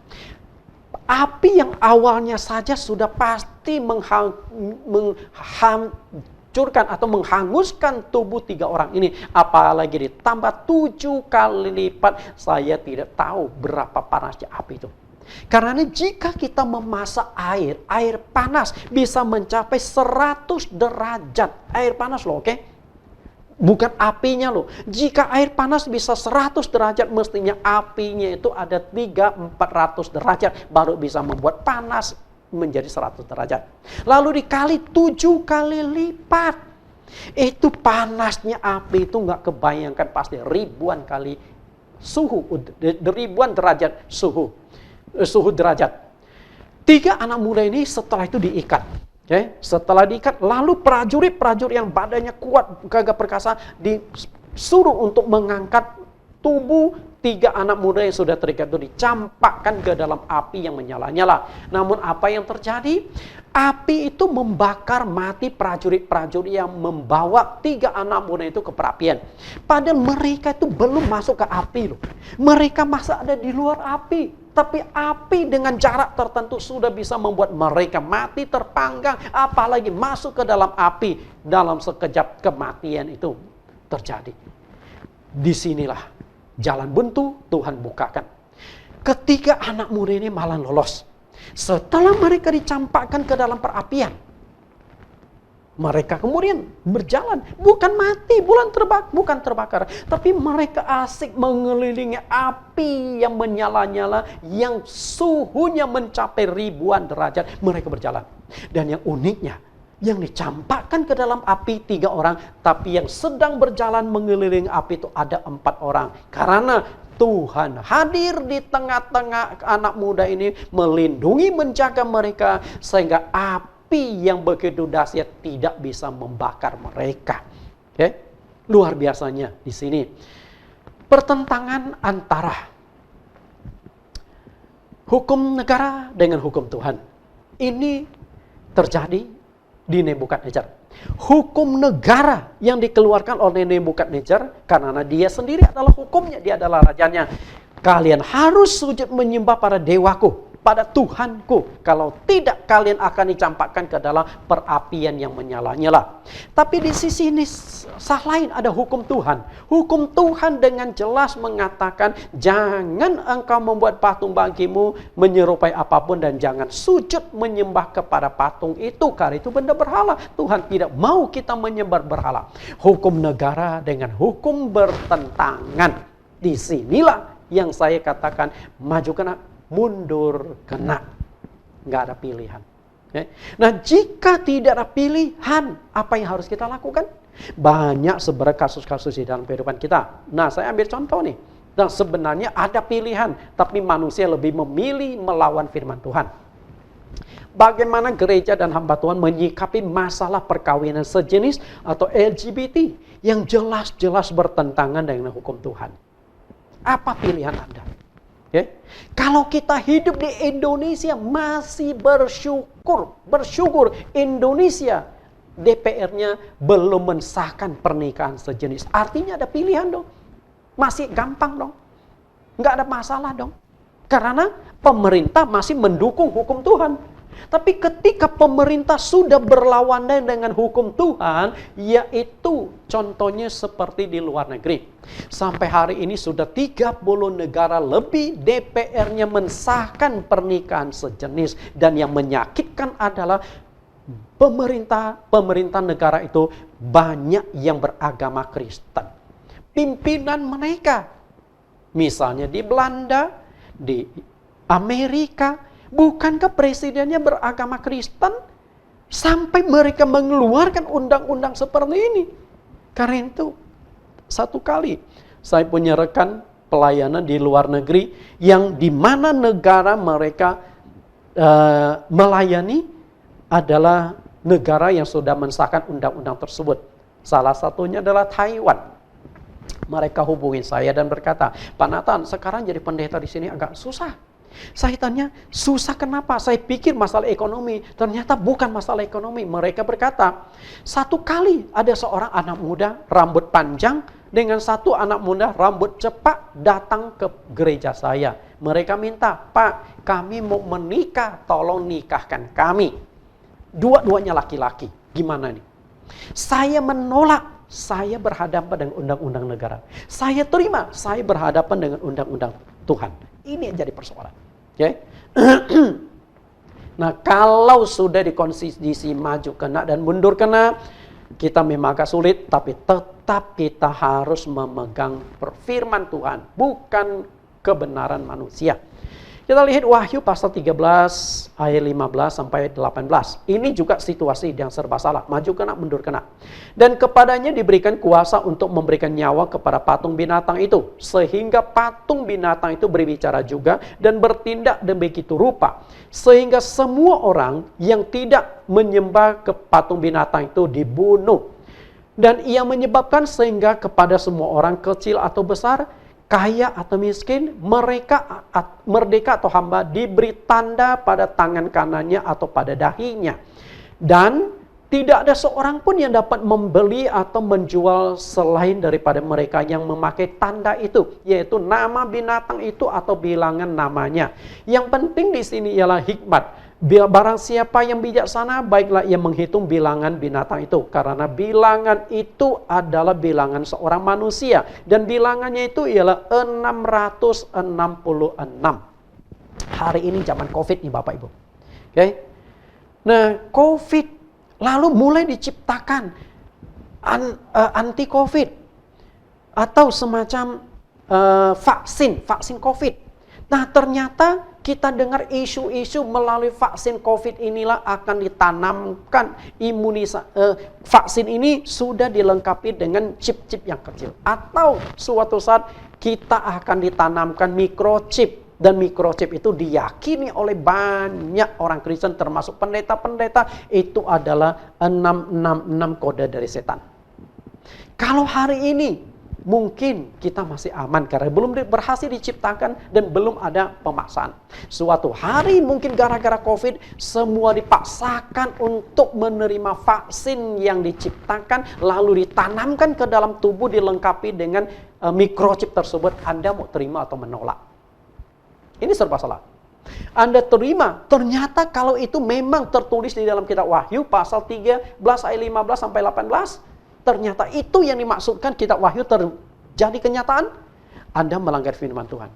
Api yang awalnya saja sudah pasti menghancurkan atau menghanguskan tubuh 3 orang ini. Apalagi ditambah 7 kali lipat, saya tidak tahu berapa panasnya api itu. Karena jika kita memasak air panas bisa mencapai 100 derajat. Air panas loh, oke? Bukan apinya loh. Jika air panas bisa 100 derajat, mestinya apinya itu ada 300-400 derajat. Baru bisa membuat panas menjadi 100 derajat. Lalu dikali 7 kali lipat. Itu panasnya api itu nggak kebayangkan, pasti ribuan kali ribuan derajat suhu derajat. 3 anak muda ini setelah itu diikat. Okay. Setelah diikat, lalu prajurit yang badannya kuat, gagah perkasa, disuruh untuk mengangkat tubuh 3 anak muda yang sudah terikat itu, dicampakkan ke dalam api yang menyala-nyala. Namun apa yang terjadi? Api itu membakar mati prajurit yang membawa 3 anak muda itu ke perapian. Padahal mereka itu belum masuk ke api loh. Mereka masih ada di luar api. Tapi api dengan jarak tertentu sudah bisa membuat mereka mati terpanggang. Apalagi masuk ke dalam api. Dalam sekejap kematian itu terjadi. Disinilah jalan buntu Tuhan bukakan. Ketiga anak muda ini malah lolos. Setelah mereka dicampakkan ke dalam perapian, mereka kemudian berjalan, bukan mati, bukan terbakar, tapi mereka asik mengelilingi api yang menyala-nyala, yang suhunya mencapai ribuan derajat. Mereka berjalan. Dan yang uniknya, yang dicampakkan ke dalam api 3 orang, tapi yang sedang berjalan mengelilingi api itu ada 4 orang. Karena Tuhan hadir di tengah-tengah anak muda ini, melindungi, menjaga mereka, sehingga api yang begitu dahsyat tidak bisa membakar mereka. Oke? Luar biasanya di sini. Pertentangan antara hukum negara dengan hukum Tuhan. Ini terjadi di Nebukadnezar. Hukum negara yang dikeluarkan oleh Nebukadnezar, karena dia sendiri adalah hukumnya, dia adalah rajanya. Kalian harus sujud menyembah para dewaku. pada Tuhanku. Kalau tidak, kalian akan dicampakkan ke dalam perapian yang menyala-nyala. Tapi di sisi ini sah lain, ada hukum Tuhan. Hukum Tuhan dengan jelas mengatakan, jangan engkau membuat patung bagimu menyerupai apapun, dan jangan sujud menyembah kepada patung itu, karena itu benda berhala. Tuhan tidak mau kita menyembah berhala. Hukum negara dengan hukum bertentangan. Disinilah yang saya katakan, maju kena, mundur kena. Nggak ada pilihan. Nah, jika tidak ada pilihan, apa yang harus kita lakukan? Banyak sebenarnya kasus-kasus di dalam kehidupan kita. Nah, saya ambil contoh nih. Nah, sebenarnya ada pilihan, tapi manusia lebih memilih melawan firman Tuhan. Bagaimana gereja dan hamba Tuhan menyikapi masalah perkawinan sejenis atau LGBT yang jelas-jelas bertentangan dengan hukum Tuhan? Apa pilihan Anda? Kalau kita hidup di Indonesia masih bersyukur Indonesia DPR-nya belum mensahkan pernikahan sejenis. Artinya ada pilihan dong. Masih gampang dong. Nggak ada masalah dong. Karena pemerintah masih mendukung hukum Tuhan. Tapi ketika pemerintah sudah berlawanan dengan hukum Tuhan, yaitu contohnya seperti di luar negeri. Sampai hari ini sudah 30 negara lebih DPR-nya mensahkan pernikahan sejenis. Dan yang menyakitkan adalah pemerintah negara itu banyak yang beragama Kristen. Pimpinan mereka, misalnya di Belanda, di Amerika, bukankah presidennya beragama Kristen? Sampai mereka mengeluarkan undang-undang seperti ini. Karena itu, satu kali saya punya rekan pelayanan di luar negeri yang di mana negara mereka melayani adalah negara yang sudah mensahkan undang-undang tersebut. Salah satunya adalah Taiwan. Mereka hubungi saya dan berkata, Pak Nathan, sekarang jadi pendeta di sini agak susah. Saya tanya, susah kenapa? Saya pikir masalah ekonomi. Ternyata bukan masalah ekonomi. Mereka berkata, satu kali ada seorang anak muda rambut panjang dengan satu anak muda rambut cepak datang ke gereja saya. Mereka minta, Pak, kami mau menikah, tolong nikahkan kami. Dua-duanya laki-laki. Gimana nih? Saya menolak. Saya berhadapan dengan undang-undang negara. Saya terima, saya berhadapan dengan undang-undang Tuhan. Ini yang jadi persoalan. Nah, kalau sudah di kondisi maju kena dan mundur kena, kita memang agak sulit, tapi tetap kita harus memegang firman Tuhan, bukan kebenaran manusia. Kita lihat Wahyu pasal 13 ayat 15 sampai 18. Ini juga situasi yang serba salah. Maju kena, mundur kena. Dan kepadanya diberikan kuasa untuk memberikan nyawa kepada patung binatang itu. Sehingga patung binatang itu berbicara juga dan bertindak demikitu rupa. Sehingga semua orang yang tidak menyembah ke patung binatang itu dibunuh. Dan ia menyebabkan sehingga kepada semua orang kecil atau besar, kaya atau miskin, mereka merdeka atau hamba diberi tanda pada tangan kanannya atau pada dahinya. Dan tidak ada seorang pun yang dapat membeli atau menjual selain daripada mereka yang memakai tanda itu, yaitu nama binatang itu atau bilangan namanya. Yang penting di sini ialah hikmat. Barang siapa yang bijaksana, baiklah ia menghitung bilangan binatang itu. Karena bilangan itu adalah bilangan seorang manusia. Dan bilangannya itu ialah 666. Hari ini zaman COVID nih Bapak Ibu. Nah, COVID lalu mulai diciptakan anti-COVID. Atau semacam vaksin COVID. Nah, ternyata kita dengar isu-isu melalui vaksin COVID inilah akan ditanamkan vaksin ini sudah dilengkapi dengan chip-chip yang kecil. Atau suatu saat kita akan ditanamkan microchip. Dan microchip itu diyakini oleh banyak orang Kristen termasuk pendeta-pendeta itu adalah 666 kode dari setan. Kalau hari ini mungkin kita masih aman karena belum berhasil diciptakan dan belum ada pemaksaan. Suatu hari mungkin gara-gara COVID semua dipaksakan untuk menerima vaksin yang diciptakan lalu ditanamkan ke dalam tubuh dilengkapi dengan microchip tersebut. Anda mau terima atau menolak? Ini serba salah. Anda terima, ternyata kalau itu memang tertulis di dalam kitab Wahyu pasal 13 ayat 15 sampai 18, ternyata itu yang dimaksudkan kitab Wahyu terjadi kenyataan, Anda melanggar firman Tuhan.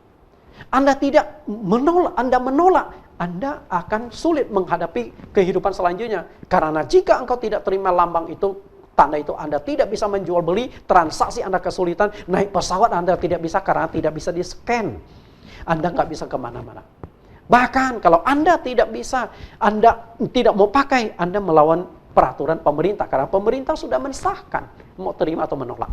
Anda tidak menolak, Anda akan sulit menghadapi kehidupan selanjutnya. Karena jika engkau tidak terima lambang itu, tanda itu, Anda tidak bisa menjual beli, transaksi Anda kesulitan, naik pesawat Anda tidak bisa karena tidak bisa di-scan. Anda nggak bisa kemana-mana. Bahkan kalau Anda tidak bisa, Anda tidak mau pakai, Anda melawan peraturan pemerintah. Karena pemerintah sudah mensahkan, mau terima atau menolak.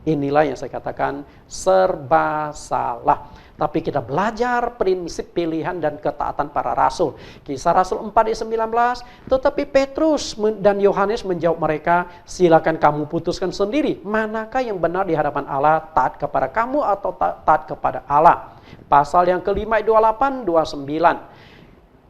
Inilah yang saya katakan serba salah. Tapi kita belajar prinsip pilihan dan ketaatan para rasul. Kisah Rasul 4 ayat 19, tetapi Petrus dan Yohanes menjawab mereka, silakan kamu putuskan sendiri, manakah yang benar di hadapan Allah, taat kepada kamu atau taat kepada Allah. Pasal yang kelima ayat 28, 29.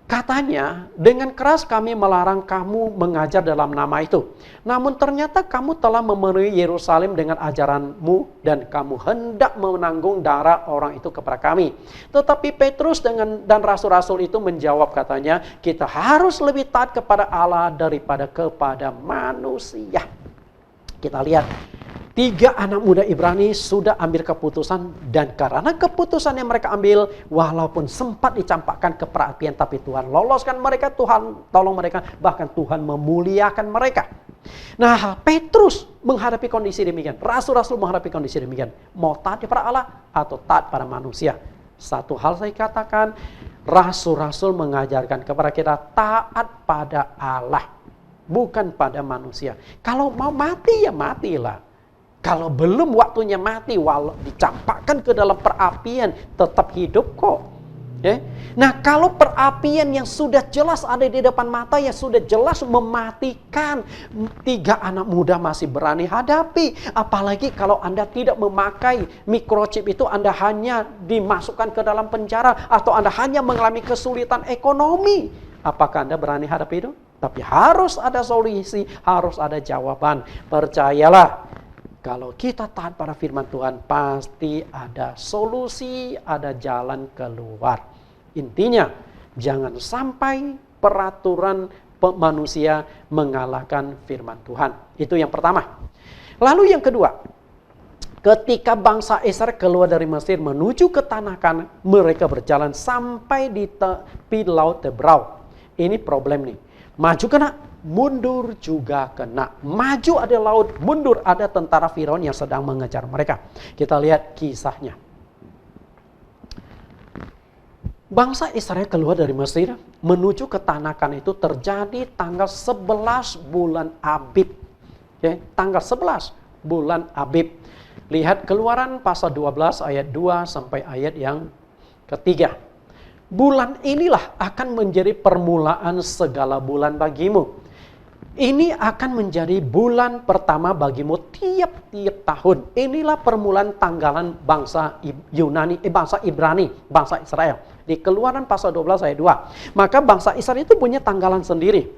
Katanya, dengan keras kami melarang kamu mengajar dalam nama itu. Namun ternyata kamu telah memenuhi Yerusalem dengan ajaranmu dan kamu hendak menanggung darah orang itu kepada kami. Tetapi Petrus dan rasul-rasul itu menjawab, katanya, kita harus lebih taat kepada Allah daripada kepada manusia. Kita lihat, 3 anak muda Ibrani sudah ambil keputusan, dan karena keputusan yang mereka ambil, walaupun sempat dicampakkan ke perapian, tapi Tuhan loloskan mereka, Tuhan tolong mereka, bahkan Tuhan memuliakan mereka. Nah, Petrus menghadapi kondisi demikian, rasul-rasul menghadapi kondisi demikian, mau taat kepada Allah atau taat pada manusia. Satu hal saya katakan, rasul-rasul mengajarkan kepada kita taat pada Allah, bukan pada manusia. Kalau mau mati ya matilah. Kalau belum waktunya mati, walau dicampakkan ke dalam perapian, tetap hidup kok. Nah, kalau perapian yang sudah jelas ada di depan mata, yang sudah jelas mematikan, 3 anak muda masih berani hadapi. Apalagi kalau Anda tidak memakai microchip itu, Anda hanya dimasukkan ke dalam penjara, atau Anda hanya mengalami kesulitan ekonomi. Apakah Anda berani hadapi itu? Tapi harus ada solusi, harus ada jawaban. Percayalah. Kalau kita taat pada firman Tuhan, pasti ada solusi, ada jalan keluar. Intinya, jangan sampai peraturan manusia mengalahkan firman Tuhan. Itu yang pertama. Lalu yang kedua, ketika bangsa Israel keluar dari Mesir menuju ke tanah Kanaan, mereka berjalan sampai di tepi laut Tebrau. Ini problem nih. Maju kena, mundur juga kena. Maju ada laut, mundur ada tentara Firaun yang sedang mengejar mereka. Kita lihat kisahnya. Bangsa Israel keluar dari Mesir menuju ke tanah Kanaan itu terjadi tanggal 11 bulan Abib. Tanggal 11 bulan Abib. Lihat Keluaran pasal 12 ayat 2 sampai ayat yang ketiga. Bulan inilah akan menjadi permulaan segala bulan bagimu. Ini akan menjadi bulan pertama bagimu tiap-tiap tahun. Inilah permulaan tanggalan bangsa Yunani, bangsa Ibrani, bangsa Israel. Di Keluaran pasal 12 ayat 2. Maka bangsa Israel itu punya tanggalan sendiri.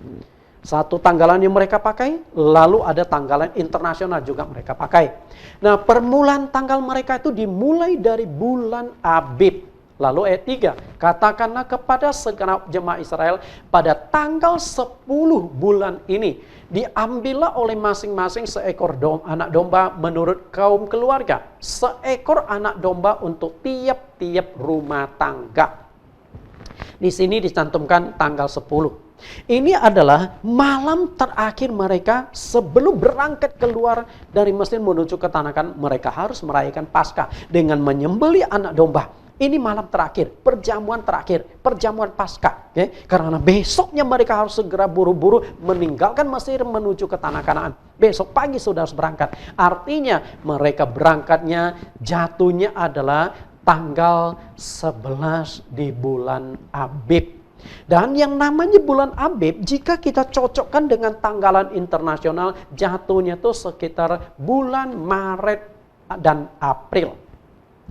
Satu tanggalan yang mereka pakai, lalu ada tanggalan internasional juga mereka pakai. Nah, permulaan tanggal mereka itu dimulai dari bulan Abib. Lalu ayat 3, katakanlah kepada segenap jemaah Israel, pada tanggal 10 bulan ini, diambillah oleh masing-masing seekor anak domba menurut kaum keluarga. Seekor anak domba untuk tiap-tiap rumah tangga. Di sini dicantumkan tanggal 10. Ini adalah malam terakhir mereka sebelum berangkat keluar dari Mesir menuju ke tanah Kanaan. Mereka harus merayakan Paskah dengan menyembelih anak domba. Ini malam terakhir, perjamuan terakhir, perjamuan Paskah. Karena besoknya mereka harus segera buru-buru meninggalkan Mesir menuju ke tanah Kanaan. Besok pagi sudah harus berangkat. Artinya mereka berangkatnya jatuhnya adalah tanggal 11 di bulan Abib. Dan yang namanya bulan Abib, jika kita cocokkan dengan tanggalan internasional, jatuhnya itu sekitar bulan Maret dan April.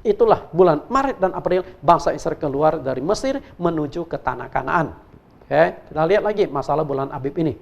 Itulah bulan Maret dan April bangsa Israel keluar dari Mesir menuju ke tanah Kanaan. Kita lihat lagi masalah bulan Abib ini.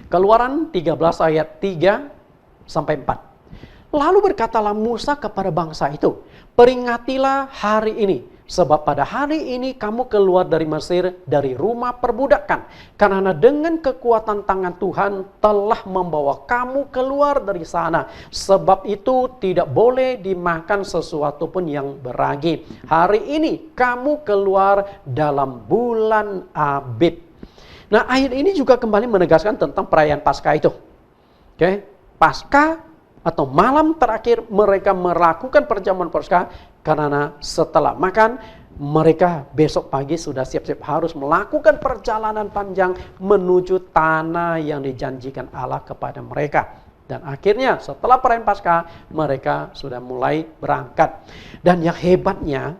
Keluaran 13 ayat 3 sampai 4. Lalu berkatalah Musa kepada bangsa itu, peringatilah hari ini Sebab pada hari ini kamu keluar dari Mesir, dari rumah perbudakan. Karena dengan kekuatan tangan Tuhan telah membawa kamu keluar dari sana. Sebab itu tidak boleh dimakan sesuatu pun yang beragi. Hari ini kamu keluar dalam bulan Abib. Nah, ayat ini juga kembali menegaskan tentang perayaan Paskah itu. Oke, Paskah atau malam terakhir mereka melakukan perjamuan Paskah, karena setelah makan mereka besok pagi sudah siap-siap harus melakukan perjalanan panjang menuju tanah yang dijanjikan Allah kepada mereka. Dan akhirnya setelah perayaan Paskah mereka sudah mulai berangkat. Dan yang hebatnya,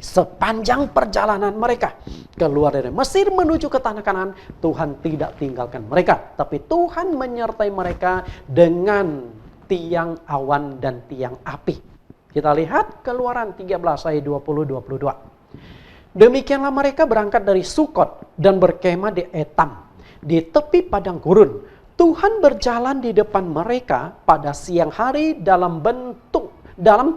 sepanjang perjalanan mereka keluar dari Mesir menuju ke tanah Kanaan, Tuhan tidak tinggalkan mereka, tapi Tuhan menyertai mereka dengan tiang awan dan tiang api. Kita lihat Keluaran 13 ayat 20-22. Demikianlah mereka berangkat dari Sukot dan berkemah di Etam, di tepi padang gurun. Tuhan berjalan di depan mereka pada siang hari dalam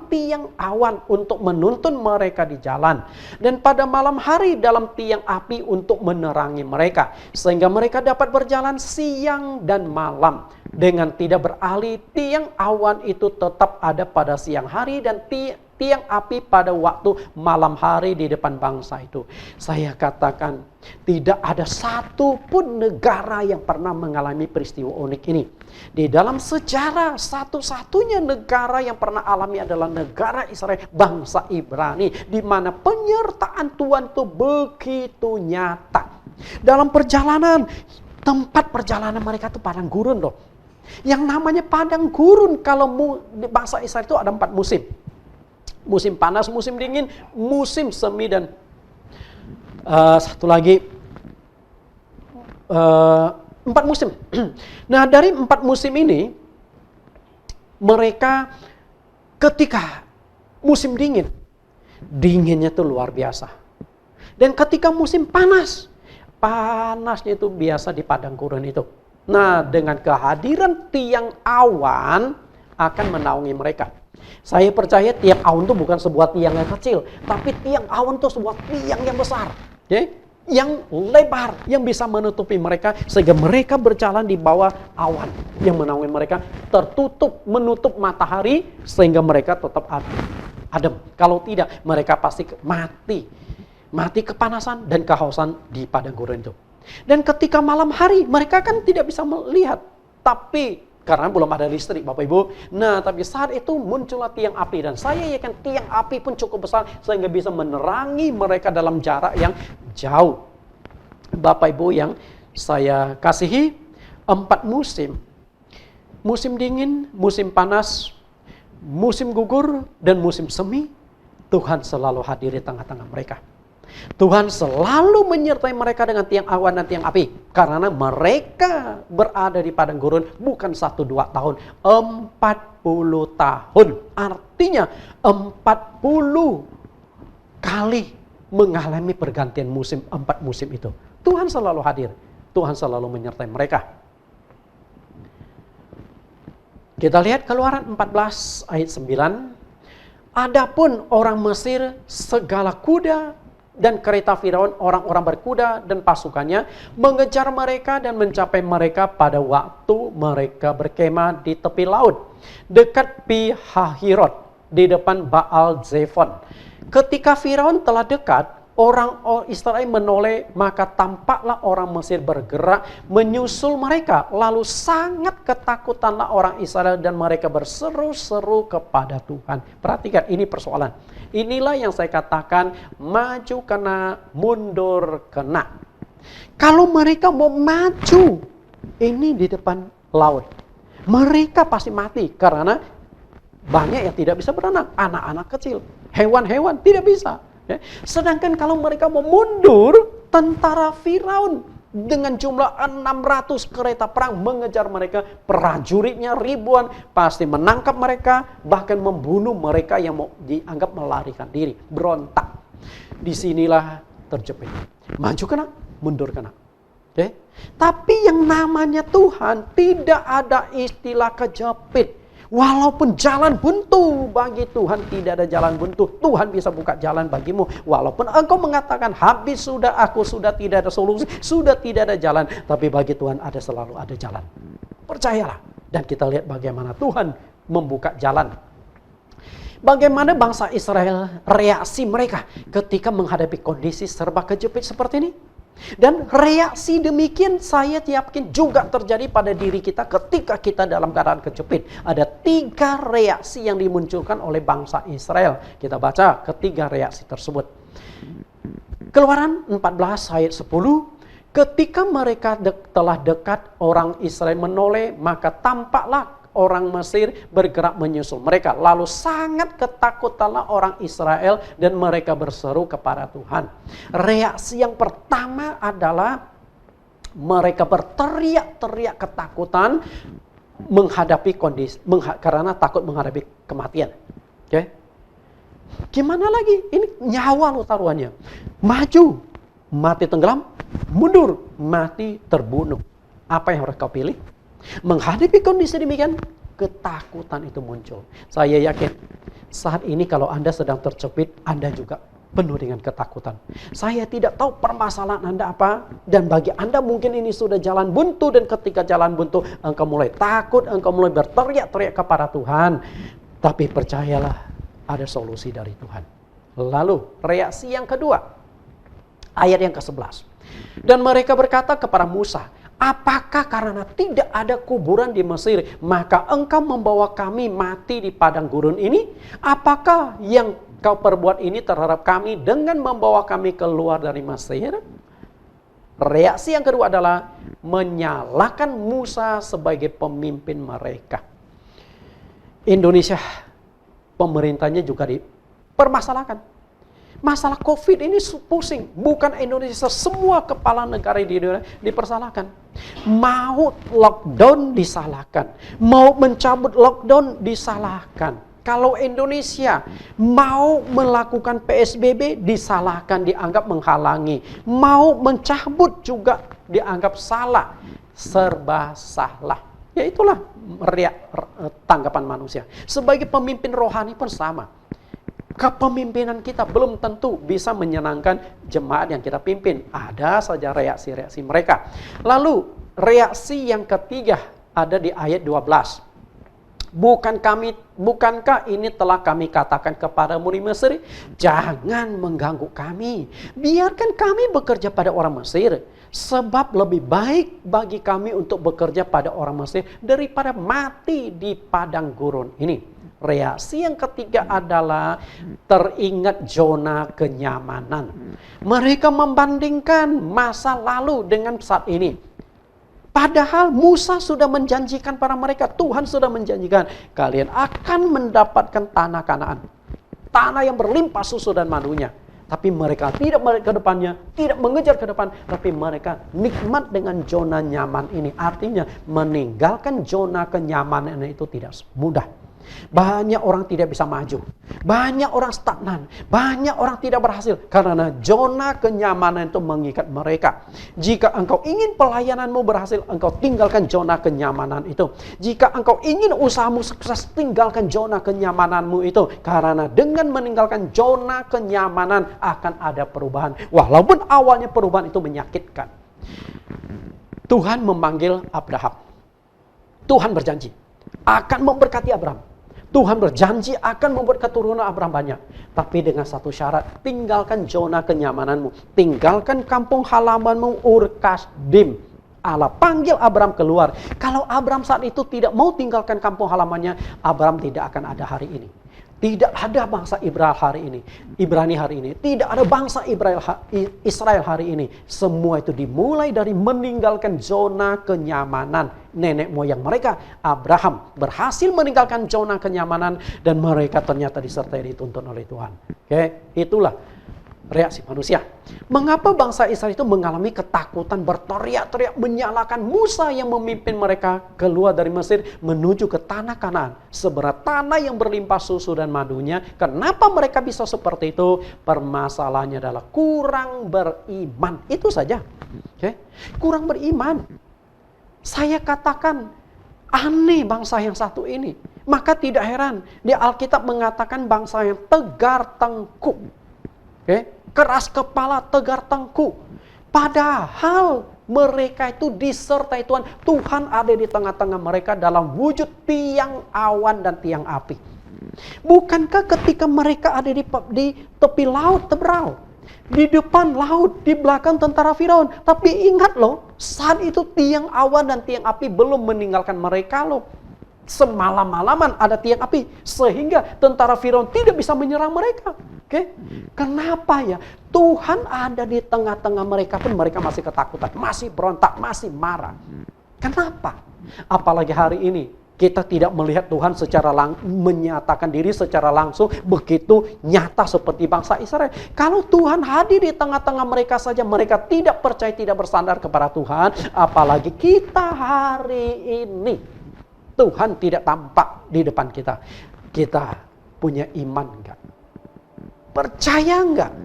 tiang awan untuk menuntun mereka di jalan, dan pada malam hari dalam tiang api untuk menerangi mereka, sehingga mereka dapat berjalan siang dan malam dengan tidak beralih. Tiang awan itu tetap ada pada siang hari dan tiang api pada waktu malam hari di depan bangsa itu. Saya katakan, tidak ada satu pun negara yang pernah mengalami peristiwa unik ini. Di dalam sejarah, satu-satunya negara yang pernah alami adalah negara Israel, bangsa Ibrani, di mana penyertaan Tuhan itu begitu nyata. Dalam perjalanan, tempat perjalanan mereka itu padang gurun loh. Yang namanya padang gurun, kalau bangsa Israel itu ada 4 musim. Musim panas, musim dingin, musim semi, dan satu lagi 4 musim. Nah, dari 4 musim ini, mereka ketika musim dingin, dinginnya itu luar biasa. Dan ketika musim panas, panasnya itu biasa di padang gurun itu. Nah, dengan kehadiran tiang awan akan menaungi mereka. Saya percaya tiang awan itu bukan sebuah tiang yang kecil, tapi tiang awan itu sebuah tiang yang besar, yang lebar, yang bisa menutupi mereka, sehingga mereka berjalan di bawah awan yang menaungi mereka, tertutup, menutup matahari, sehingga mereka tetap adem. Kalau tidak, mereka pasti mati kepanasan dan kehausan di padang gurun itu. Dan ketika malam hari, mereka kan tidak bisa melihat, tapi karena belum ada listrik, Bapak Ibu. Nah, tapi saat itu muncullah tiang api, dan saya yakin tiang api pun cukup besar sehingga bisa menerangi mereka dalam jarak yang jauh. Bapak Ibu yang saya kasihi, 4 musim. Musim dingin, musim panas, musim gugur, dan musim semi, Tuhan selalu hadir di tengah-tengah mereka. Tuhan selalu menyertai mereka dengan tiang awan dan tiang api, karena mereka berada di padang gurun bukan 1-2 tahun, 40 tahun. Artinya 40 kali mengalami pergantian musim, 4 musim itu. Tuhan selalu hadir, Tuhan selalu menyertai mereka. Kita lihat Keluaran 14 ayat 9. Adapun orang Mesir, segala kuda dan kereta Firaun, orang-orang berkuda dan pasukannya mengejar mereka dan mencapai mereka pada waktu mereka berkemah di tepi laut, dekat Pi Hahirot, di depan Baal Zephon. Ketika Firaun telah dekat, orang Israel menoleh, maka tampaklah orang Mesir bergerak menyusul mereka. Lalu sangat ketakutanlah orang Israel dan mereka berseru-seru kepada Tuhan. Perhatikan, ini persoalan. Inilah yang saya katakan, maju kena, mundur kena. Kalau mereka mau maju, ini di depan laut, mereka pasti mati karena banyak yang tidak bisa berenang. Anak-anak kecil, hewan-hewan tidak bisa. Sedangkan kalau mereka mau mundur, tentara Firaun dengan jumlah 600 kereta perang mengejar mereka, prajuritnya ribuan, pasti menangkap mereka, bahkan membunuh mereka yang mau dianggap melarikan diri, berontak. Disinilah terjepit. Maju kena, mundur kena. Tapi yang namanya Tuhan tidak ada istilah kejepit. Walaupun jalan buntu bagi Tuhan, tidak ada jalan buntu, Tuhan bisa buka jalan bagimu. Walaupun engkau mengatakan habis sudah, aku sudah tidak ada solusi, sudah tidak ada jalan, tapi bagi Tuhan selalu ada jalan. Percayalah. Dan kita lihat bagaimana Tuhan membuka jalan. Bagaimana bangsa Israel reaksi mereka ketika menghadapi kondisi serba kejepit seperti ini. Dan reaksi demikian saya yakin juga terjadi pada diri kita ketika kita dalam keadaan kejepit. Ada 3 reaksi yang dimunculkan oleh bangsa Israel. Kita baca ketiga reaksi tersebut. Keluaran 14 ayat 10. Ketika mereka telah dekat, orang Israel menoleh, maka tampaklah orang Mesir bergerak menyusul mereka. Lalu sangat ketakutanlah orang Israel dan mereka berseru kepada Tuhan. Reaksi yang pertama adalah mereka berteriak-teriak ketakutan menghadapi kondisi, karena takut menghadapi kematian. Oke? Gimana lagi? Ini nyawa lo taruhannya. Maju, mati tenggelam. Mundur, mati terbunuh. Apa yang harus kau pilih? Menghadapi kondisi demikian, ketakutan itu muncul. Saya yakin saat ini kalau Anda sedang terjepit, Anda juga penuh dengan ketakutan. Saya tidak tahu permasalahan Anda apa, dan bagi Anda mungkin ini sudah jalan buntu, dan ketika jalan buntu engkau mulai takut, engkau mulai berteriak-teriak kepada Tuhan. Tapi percayalah, ada solusi dari Tuhan. Lalu reaksi yang kedua, ayat yang ke-11. Dan mereka berkata kepada Musa, apakah karena tidak ada kuburan di Mesir, maka engkau membawa kami mati di padang gurun ini? Apakah yang kau perbuat ini terhadap kami dengan membawa kami keluar dari Mesir? Reaksi yang kedua adalah menyalahkan Musa sebagai pemimpin mereka. Indonesia, pemerintahnya juga dipermasalahkan. Masalah COVID ini pusing. Bukan Indonesia, semua kepala negara di dunia dipersalahkan. Mau lockdown disalahkan. Mau mencabut lockdown disalahkan. Kalau Indonesia mau melakukan PSBB disalahkan, dianggap menghalangi. Mau mencabut juga dianggap salah. Serba salah. Ya itulah tanggapan manusia. Sebagai pemimpin rohani pun sama. Kepemimpinan kita belum tentu bisa menyenangkan jemaat yang kita pimpin. Ada saja reaksi-reaksi mereka. Lalu reaksi yang ketiga ada di ayat 12. Bukankah ini telah kami katakan kepadamu di Mesir? Jangan mengganggu kami. Biarkan kami bekerja pada orang Mesir. Sebab lebih baik bagi kami untuk bekerja pada orang Mesir daripada mati di padang gurun ini. Reaksi yang ketiga adalah teringat zona kenyamanan. Mereka membandingkan masa lalu dengan saat ini. Padahal Musa sudah menjanjikan pada mereka, Tuhan sudah menjanjikan, kalian akan mendapatkan tanah Kanaan. Tanah yang berlimpah susu dan madunya. Tapi mereka tidak melihat ke depannya, tidak mengejar ke depan, tapi mereka nikmat dengan zona nyaman ini. Artinya meninggalkan zona kenyamanan itu tidak mudah. Banyak orang tidak bisa maju. Banyak orang stagnan. Banyak orang tidak berhasil. Karena zona kenyamanan itu mengikat mereka. Jika engkau ingin pelayananmu berhasil, engkau tinggalkan zona kenyamanan itu. Jika engkau ingin usahamu sukses, tinggalkan zona kenyamananmu itu. Karena dengan meninggalkan zona kenyamanan akan ada perubahan. Walaupun awalnya perubahan itu menyakitkan. Tuhan memanggil Abraham. Tuhan berjanji akan memberkati Abraham. Tuhan berjanji akan membuat keturunan Abraham banyak. Tapi dengan satu syarat, tinggalkan zona kenyamananmu. Tinggalkan kampung halamanmu, Ur Kasdim. Allah panggil Abraham keluar. Kalau Abraham saat itu tidak mau tinggalkan kampung halamannya, Abraham tidak akan ada hari ini. Tidak ada bangsa Ibrani hari ini. Tidak ada bangsa Israel hari ini. Semua itu dimulai dari meninggalkan zona kenyamanan. Nenek moyang mereka, Abraham, berhasil meninggalkan zona kenyamanan. Dan mereka ternyata disertai dituntun oleh Tuhan. Oke, itulah reaksi manusia. Mengapa bangsa Israel itu mengalami ketakutan, berteriak-teriak, menyalahkan Musa yang memimpin mereka keluar dari Mesir menuju ke tanah Kanaan, seberat tanah yang berlimpah susu dan madunya. Kenapa mereka bisa seperti itu? Permasalahannya adalah kurang beriman. Itu saja. Okay? Kurang beriman. Saya katakan aneh bangsa yang satu ini. Maka tidak heran di Alkitab mengatakan bangsa yang tegar tengkuk. Keras kepala, tegar tengkuk. Padahal mereka itu disertai Tuhan. Tuhan ada di tengah-tengah mereka dalam wujud tiang awan dan tiang api. Bukankah ketika mereka ada di tepi laut Teberau, di depan laut, di belakang tentara Firaun. Tapi ingat loh, saat itu tiang awan dan tiang api belum meninggalkan mereka loh. Semalam-malaman ada tiang api, sehingga tentara Firaun tidak bisa menyerang mereka. Kenapa ya? Tuhan ada di tengah-tengah mereka pun mereka masih ketakutan, masih berontak, masih marah. Kenapa? Apalagi hari ini kita tidak melihat Tuhan secara menyatakan diri secara langsung begitu nyata seperti bangsa Israel. Kalau Tuhan hadir di tengah-tengah mereka saja, mereka tidak percaya, tidak bersandar kepada Tuhan. Apalagi kita hari ini. Tuhan tidak tampak di depan kita. Kita punya iman enggak? Percaya enggak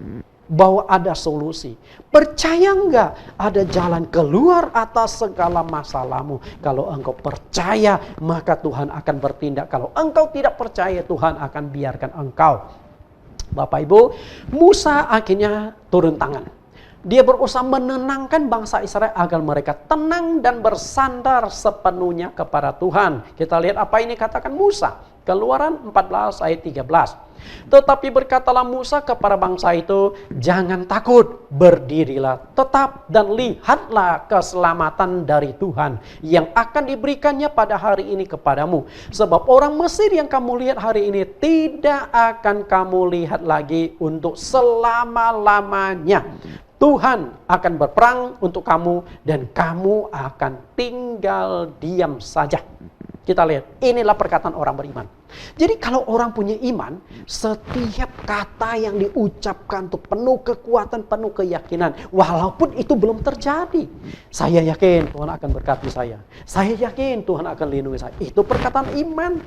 bahwa ada solusi? Percaya enggak ada jalan keluar atas segala masalahmu? Kalau engkau percaya, maka Tuhan akan bertindak. Kalau engkau tidak percaya, Tuhan akan biarkan engkau. Bapak Ibu, Musa akhirnya turun tangan. Dia berusaha menenangkan bangsa Israel agar mereka tenang dan bersandar sepenuhnya kepada Tuhan. Kita lihat apa ini katakan Musa. Keluaran 14 ayat 13. Tetapi berkatalah Musa kepada bangsa itu, jangan takut, berdirilah tetap dan lihatlah keselamatan dari Tuhan yang akan diberikannya pada hari ini kepadamu. Sebab orang Mesir yang kamu lihat hari ini tidak akan kamu lihat lagi untuk selama-lamanya. Tuhan akan berperang untuk kamu dan kamu akan tinggal diam saja. Kita lihat, inilah perkataan orang beriman. Jadi kalau orang punya iman, setiap kata yang diucapkan itu penuh kekuatan, penuh keyakinan. Walaupun itu belum terjadi. Saya yakin Tuhan akan berkati saya. Saya yakin Tuhan akan lindungi saya. Itu perkataan iman.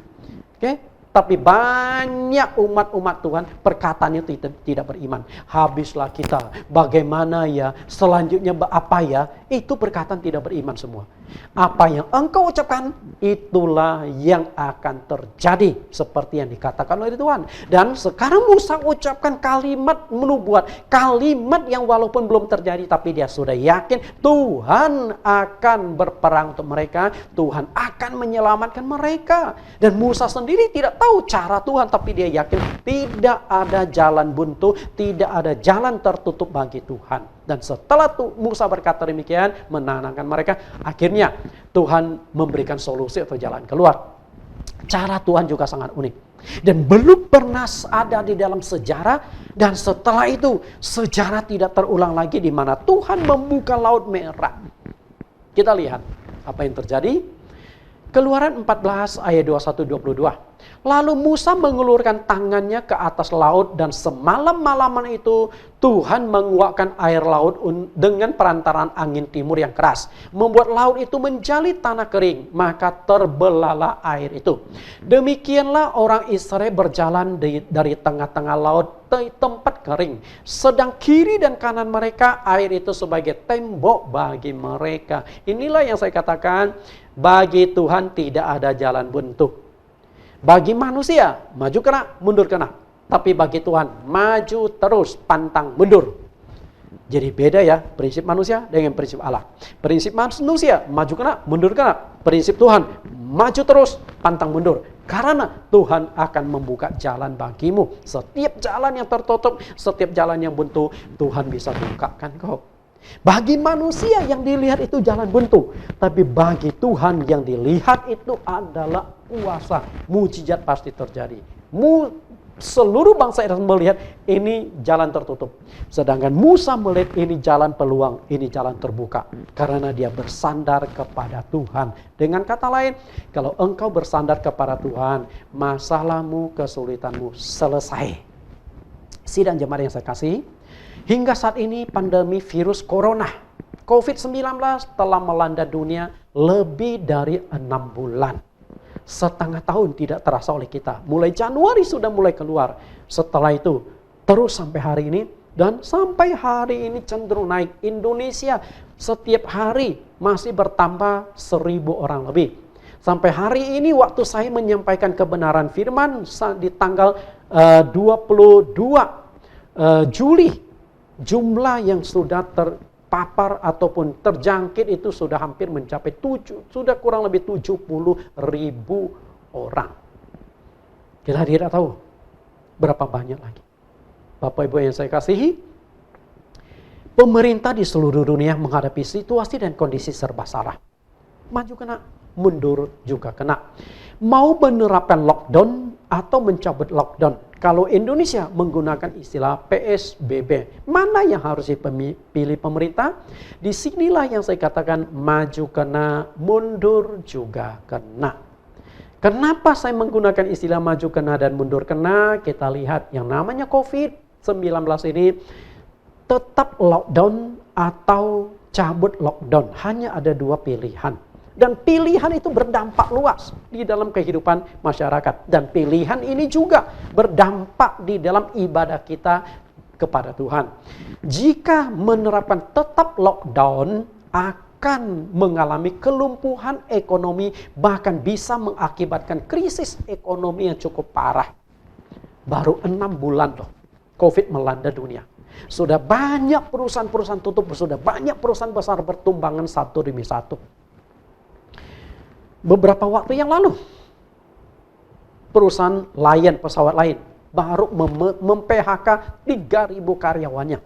Tapi banyak umat-umat Tuhan perkataannya tidak beriman. Habislah kita. Bagaimana ya? Selanjutnya apa ya? Itu perkataan tidak beriman semua. Apa yang engkau ucapkan, itulah yang akan terjadi. Seperti yang dikatakan oleh Tuhan. Dan sekarang Musa ucapkan kalimat menubuat. Kalimat yang walaupun belum terjadi, tapi dia sudah yakin Tuhan akan berperang untuk mereka. Tuhan akan menyelamatkan mereka. Dan Musa sendiri tidak tahu cara Tuhan, tapi dia yakin tidak ada jalan buntu, tidak ada jalan tertutup bagi Tuhan. Dan setelah Musa berkata demikian, menenangkan mereka, akhirnya Tuhan memberikan solusi atau jalan keluar. Cara Tuhan juga sangat unik. Dan belum pernah ada di dalam sejarah, dan setelah itu sejarah tidak terulang lagi di mana Tuhan membuka Laut Merah. Kita lihat apa yang terjadi. Keluaran 14 ayat 21-22. Lalu Musa mengulurkan tangannya ke atas laut dan semalam-malaman itu Tuhan menguakkan air laut dengan perantaraan angin timur yang keras. Membuat laut itu menjadi tanah kering, maka terbelahlah air itu. Demikianlah orang Israel berjalan dari tengah-tengah laut ke tempat kering. Sedang kiri dan kanan mereka air itu sebagai tembok bagi mereka. Inilah yang saya katakan, bagi Tuhan tidak ada jalan buntu. Bagi manusia, maju kena, mundur kena. Tapi bagi Tuhan, maju terus, pantang mundur. Jadi beda ya, prinsip manusia dengan prinsip Allah. Prinsip manusia, maju kena, mundur kena. Prinsip Tuhan, maju terus, pantang mundur. Karena Tuhan akan membuka jalan bagimu. Setiap jalan yang tertutup, setiap jalan yang buntu, Tuhan bisa bukakan kau. Bagi manusia yang dilihat itu jalan buntu, tapi bagi Tuhan yang dilihat itu adalah kuasa, mujizat pasti terjadi. Seluruh bangsa Israel melihat ini jalan tertutup, sedangkan Musa melihat ini jalan peluang, ini jalan terbuka, karena dia bersandar kepada Tuhan. Dengan kata lain, kalau engkau bersandar kepada Tuhan, masalahmu, kesulitanmu selesai. Sidang jemaat yang saya kasih, hingga saat ini pandemi virus corona COVID-19 telah melanda dunia lebih dari 6 bulan. Setengah tahun tidak terasa oleh kita. Mulai Januari sudah mulai keluar. Setelah itu terus sampai hari ini, dan sampai hari ini cenderung naik. Indonesia setiap hari masih bertambah 1.000 orang lebih. Sampai hari ini waktu saya menyampaikan kebenaran firman di tanggal 22 Juli, jumlah yang sudah terpapar ataupun terjangkit itu sudah hampir mencapai sudah kurang lebih 70.000 orang. Kita tidak tahu berapa banyak lagi. Bapak Ibu yang saya kasihi, pemerintah di seluruh dunia menghadapi situasi dan kondisi serba salah. Maju kena, mundur juga kena. Mau menerapkan lockdown atau mencabut lockdown. Kalau Indonesia menggunakan istilah PSBB, mana yang harus dipilih pemerintah? Disinilah yang saya katakan maju kena, mundur juga kena. Kenapa saya menggunakan istilah maju kena dan mundur kena? Kita lihat yang namanya COVID-19 ini tetap lockdown atau cabut lockdown. Hanya ada dua pilihan. Dan pilihan itu berdampak luas di dalam kehidupan masyarakat. Dan pilihan ini juga berdampak di dalam ibadah kita kepada Tuhan. Jika menerapkan tetap lockdown, akan mengalami kelumpuhan ekonomi, bahkan bisa mengakibatkan krisis ekonomi yang cukup parah. Baru 6 bulan loh, COVID melanda dunia. Sudah banyak perusahaan-perusahaan tutup, sudah banyak perusahaan besar bertumbangan satu demi satu. Beberapa waktu yang lalu, perusahaan Lion, pesawat Lion, baru mem-PHK 3.000 karyawannya.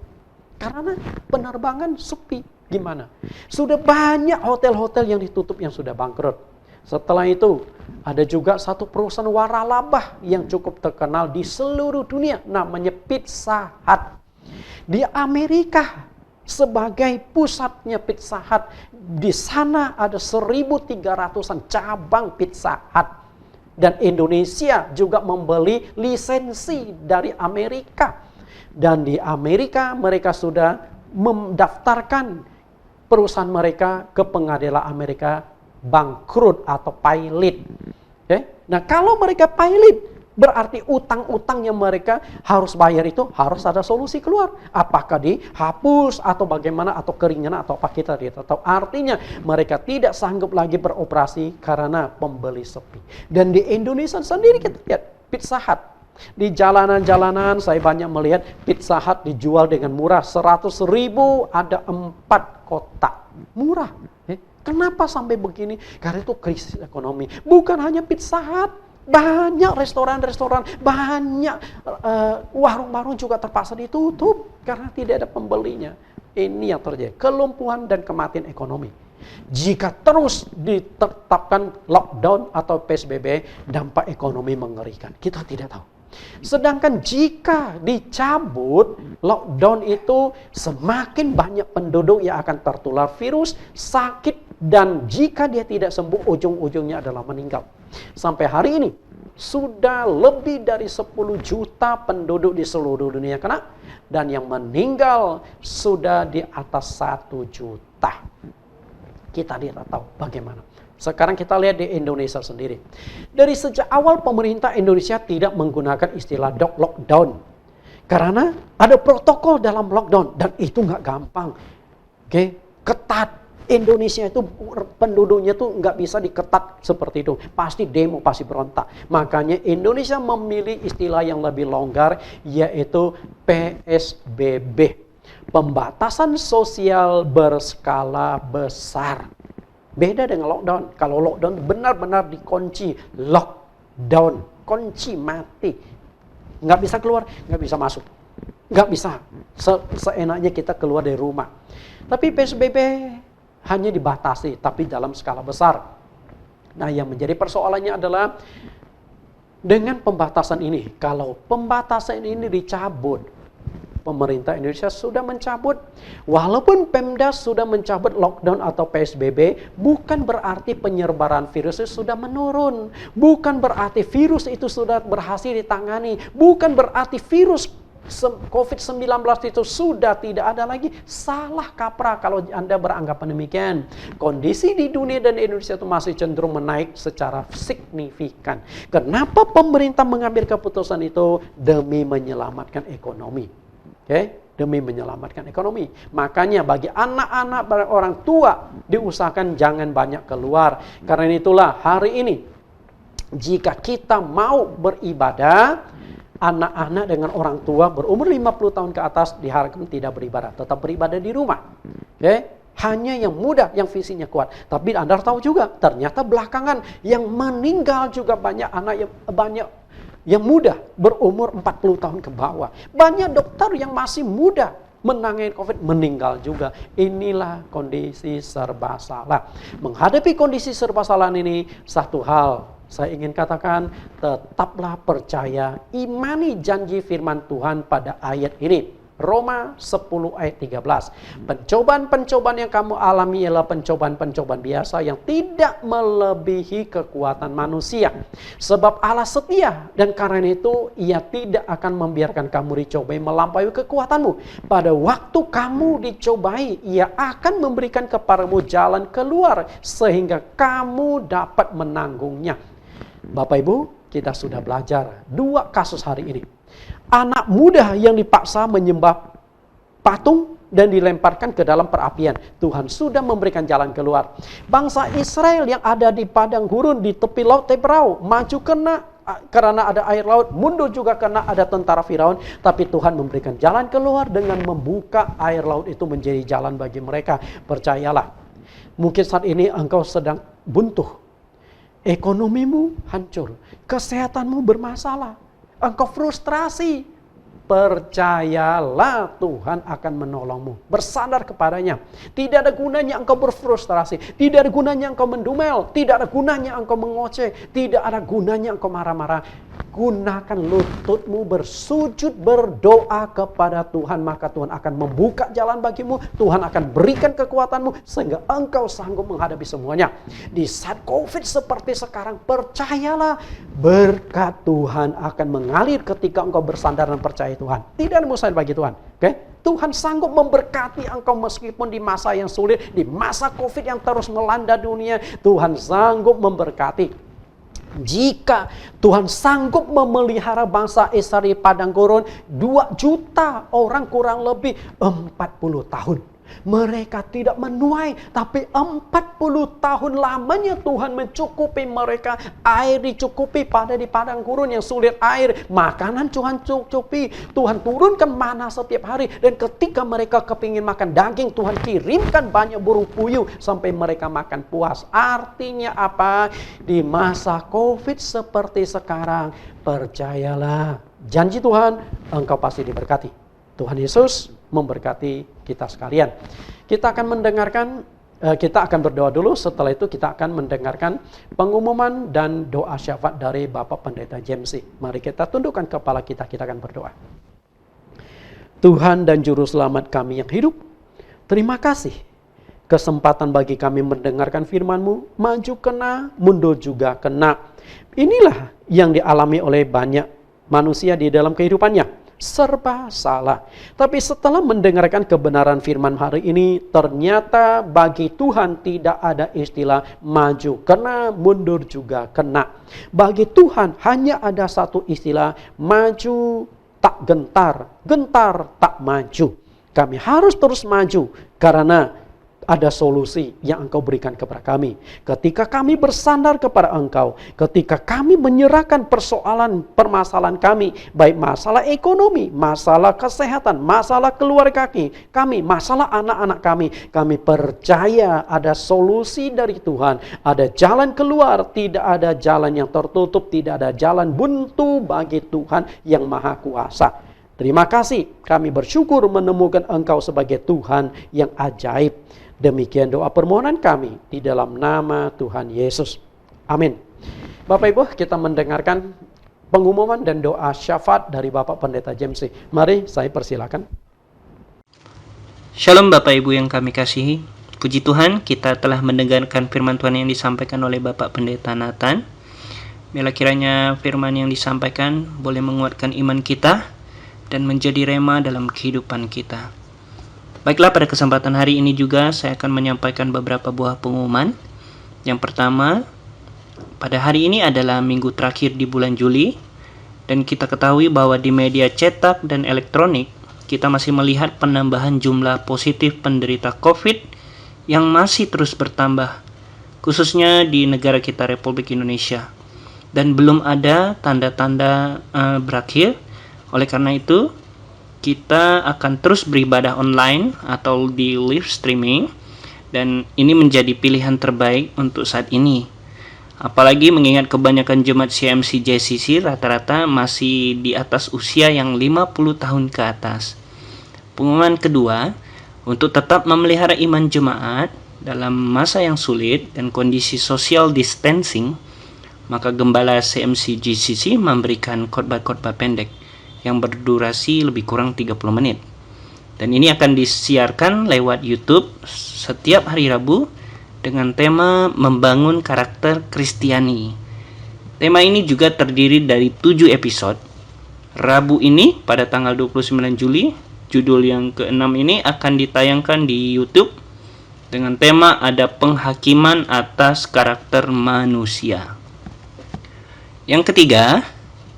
Karena penerbangan sepi. Gimana? Sudah banyak hotel-hotel yang ditutup yang sudah bangkrut. Setelah itu, ada juga satu perusahaan waralabah yang cukup terkenal di seluruh dunia, namanya Pizza Hut. Di Amerika, sebagai pusatnya Pizza Hut, di sana ada 1.300-an cabang Pizza Hut. Dan Indonesia juga membeli lisensi dari Amerika. Dan di Amerika mereka sudah mendaftarkan perusahaan mereka ke pengadilan Amerika bangkrut atau pilot. Nah kalau mereka pilot, berarti utang-utang yang mereka harus bayar itu harus ada solusi keluar. Apakah dihapus atau bagaimana atau keringanan atau apa kita tidak tahu. Artinya mereka tidak sanggup lagi beroperasi karena pembeli sepi. Dan di Indonesia sendiri kita lihat Pizza Hut. Di jalanan-jalanan saya banyak melihat Pizza Hut dijual dengan murah. 100.000 ada 4 kotak. Murah. Kenapa sampai begini? Karena itu krisis ekonomi. Bukan hanya Pizza Hut. Banyak restoran-restoran, banyak warung-warung juga terpaksa ditutup karena tidak ada pembelinya. Ini yang terjadi, kelumpuhan dan kematian ekonomi. Jika terus ditetapkan lockdown atau PSBB, dampak ekonomi mengerikan. Kita tidak tahu. Sedangkan jika dicabut lockdown itu, semakin banyak penduduk yang akan tertular virus, sakit, dan jika dia tidak sembuh, ujung-ujungnya adalah meninggal. Sampai hari ini, sudah lebih dari 10 juta penduduk di seluruh dunia kena, dan yang meninggal sudah di atas 1 juta. Kita tidak tahu bagaimana. Sekarang kita lihat di Indonesia sendiri. Dari sejak awal pemerintah Indonesia tidak menggunakan istilah lockdown. Karena ada protokol dalam lockdown, dan itu nggak gampang. Ketat. Indonesia itu penduduknya tuh nggak bisa diketat seperti itu. Pasti demo, pasti berontak. Makanya Indonesia memilih istilah yang lebih longgar, yaitu PSBB. Pembatasan sosial berskala besar. Beda dengan lockdown. Kalau lockdown benar-benar dikunci. Lockdown. Kunci mati. Nggak bisa keluar, nggak bisa masuk. Nggak bisa. Seenaknya kita keluar dari rumah. Tapi PSBB hanya dibatasi, tapi dalam skala besar. Nah, yang menjadi persoalannya adalah dengan pembatasan ini. Kalau pembatasan ini dicabut, pemerintah Indonesia sudah mencabut. Walaupun Pemda sudah mencabut lockdown atau PSBB, bukan berarti penyebaran virus itu sudah menurun. Bukan berarti virus itu sudah berhasil ditangani. Bukan berarti virus COVID-19 itu sudah tidak ada lagi. Salah kaprah kalau Anda beranggapan demikian. Kondisi di dunia dan Indonesia itu masih cenderung menaik secara signifikan. Kenapa pemerintah mengambil keputusan itu? Demi menyelamatkan ekonomi. demi menyelamatkan ekonomi. Makanya bagi anak-anak dan orang tua diusahakan jangan banyak keluar. Karena itulah hari ini jika kita mau beribadah, anak-anak dengan orang tua berumur 50 tahun ke atas diharapkan tidak beribadah, tetap beribadah di rumah. Oke? Hanya yang muda, yang visinya kuat. Tapi Anda tahu juga, ternyata belakangan yang meninggal juga banyak anak yang muda, berumur 40 tahun ke bawah. Banyak dokter yang masih muda menangani COVID meninggal juga. Inilah kondisi serba salah. Menghadapi kondisi serba salah ini, satu hal saya ingin katakan, tetaplah percaya, imani janji firman Tuhan pada ayat ini. Roma 10 ayat 13. Pencobaan-pencobaan yang kamu alami ialah pencobaan-pencobaan biasa yang tidak melebihi kekuatan manusia. Sebab Allah setia dan karena itu Ia tidak akan membiarkan kamu dicobai melampaui kekuatanmu. Pada waktu kamu dicobai, Ia akan memberikan kepadamu jalan keluar sehingga kamu dapat menanggungnya. Bapak Ibu, kita sudah belajar 2 kasus hari ini. Anak muda yang dipaksa menyembah patung dan dilemparkan ke dalam perapian. Tuhan sudah memberikan jalan keluar. Bangsa Israel yang ada di padang gurun di tepi laut Tebrau, maju karena ada air laut, mundur juga karena ada tentara Firaun. Tapi Tuhan memberikan jalan keluar dengan membuka air laut itu menjadi jalan bagi mereka. Percayalah, mungkin saat ini engkau sedang buntu. Ekonomimu hancur, kesehatanmu bermasalah, engkau frustrasi. Percayalah Tuhan akan menolongmu. Bersandar kepadanya. Tidak ada gunanya engkau berfrustrasi. Tidak ada gunanya engkau mendumel. Tidak ada gunanya engkau mengoceh. Tidak ada gunanya engkau marah-marah. Gunakan lututmu bersujud berdoa kepada Tuhan. Maka Tuhan akan membuka jalan bagimu. Tuhan akan berikan kekuatanmu sehingga engkau sanggup menghadapi semuanya. Di saat COVID seperti sekarang, percayalah berkat Tuhan akan mengalir ketika engkau bersandar dan percaya Tuhan. Tidak ada mustahil bagi Tuhan. Oke? Tuhan sanggup memberkati engkau meskipun di masa yang sulit, di masa COVID yang terus melanda dunia, Tuhan sanggup memberkati. Jika Tuhan sanggup memelihara bangsa Israel di padang gurun 2 juta orang kurang lebih 40 tahun. Mereka tidak menuai, tapi 40 tahun lamanya Tuhan mencukupi mereka. Air dicukupi pada di padang gurun yang sulit air. Makanan Tuhan cukupi. Tuhan turunkan mana setiap hari. Dan ketika mereka kepingin makan daging, Tuhan kirimkan banyak burung puyuh sampai mereka makan puas. Artinya apa? Di masa COVID seperti sekarang, percayalah, janji Tuhan, engkau pasti diberkati. Tuhan Yesus memberkati kita sekalian. Kita akan mendengarkan, kita akan berdoa dulu. Setelah itu kita akan mendengarkan pengumuman dan doa syafaat dari Bapak Pendeta James. Mari kita tundukkan kepala kita akan berdoa. Tuhan dan Juru Selamat kami yang hidup, terima kasih kesempatan bagi kami mendengarkan firman-Mu. Maju kena, mundur juga kena. Inilah yang dialami oleh banyak manusia di dalam kehidupannya. Serba salah. Tapi setelah mendengarkan kebenaran firman hari ini, ternyata bagi Tuhan tidak ada istilah maju kena, mundur juga kena. Bagi Tuhan hanya ada satu istilah, maju tak gentar, gentar tak maju. Kami harus terus maju karena ada solusi yang Engkau berikan kepada kami. Ketika kami bersandar kepada Engkau, ketika kami menyerahkan permasalahan kami, baik masalah ekonomi, masalah kesehatan, masalah keluarga kami, masalah anak-anak kami percaya ada solusi dari Tuhan, ada jalan keluar, tidak ada jalan yang tertutup, tidak ada jalan buntu bagi Tuhan yang Maha Kuasa. Terima kasih, kami bersyukur menemukan Engkau sebagai Tuhan yang ajaib. Demikian doa permohonan kami di dalam nama Tuhan Yesus. Amin. Bapak Ibu, kita mendengarkan pengumuman dan doa syafaat dari Bapak Pendeta James. Mari saya persilakan. Shalom Bapak Ibu yang kami kasihi. Puji Tuhan, kita telah mendengarkan firman Tuhan yang disampaikan oleh Bapak Pendeta Nathan. Bila kiranya firman yang disampaikan boleh menguatkan iman kita dan menjadi rema dalam kehidupan kita. Baiklah, pada kesempatan hari ini juga saya akan menyampaikan beberapa buah pengumuman. Yang pertama, pada hari ini adalah minggu terakhir di bulan Juli, dan kita ketahui bahwa di media cetak dan elektronik kita masih melihat penambahan jumlah positif penderita COVID yang masih terus bertambah, khususnya di negara kita Republik Indonesia. Dan belum ada tanda-tanda berakhir. Oleh karena itu, kita akan terus beribadah online atau di live streaming, dan ini menjadi pilihan terbaik untuk saat ini. Apalagi mengingat kebanyakan jemaat CMC JCC rata-rata masih di atas usia yang 50 tahun ke atas. Pengumuman kedua, untuk tetap memelihara iman jemaat dalam masa yang sulit dan kondisi social distancing, maka Gembala CMC JCC memberikan khotbah-khotbah pendek yang berdurasi lebih kurang 30 menit. Dan ini akan disiarkan lewat YouTube setiap hari Rabu dengan tema membangun karakter Kristiani. Tema ini juga terdiri dari 7 episode. Rabu ini pada tanggal 29 Juli, judul yang ke-6 ini akan ditayangkan di YouTube dengan tema ada penghakiman atas karakter manusia. Yang ketiga,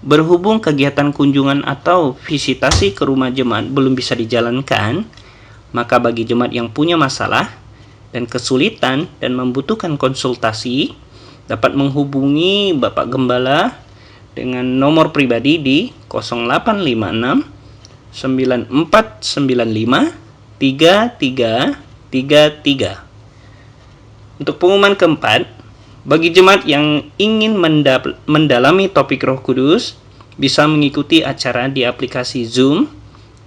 berhubung kegiatan kunjungan atau visitasi ke rumah jemaat belum bisa dijalankan, maka bagi jemaat yang punya masalah dan kesulitan dan membutuhkan konsultasi, dapat menghubungi Bapak Gembala dengan nomor pribadi di 0856 9495 3333. Untuk pengumuman keempat, bagi jemaat yang ingin mendalami topik Roh Kudus, bisa mengikuti acara di aplikasi Zoom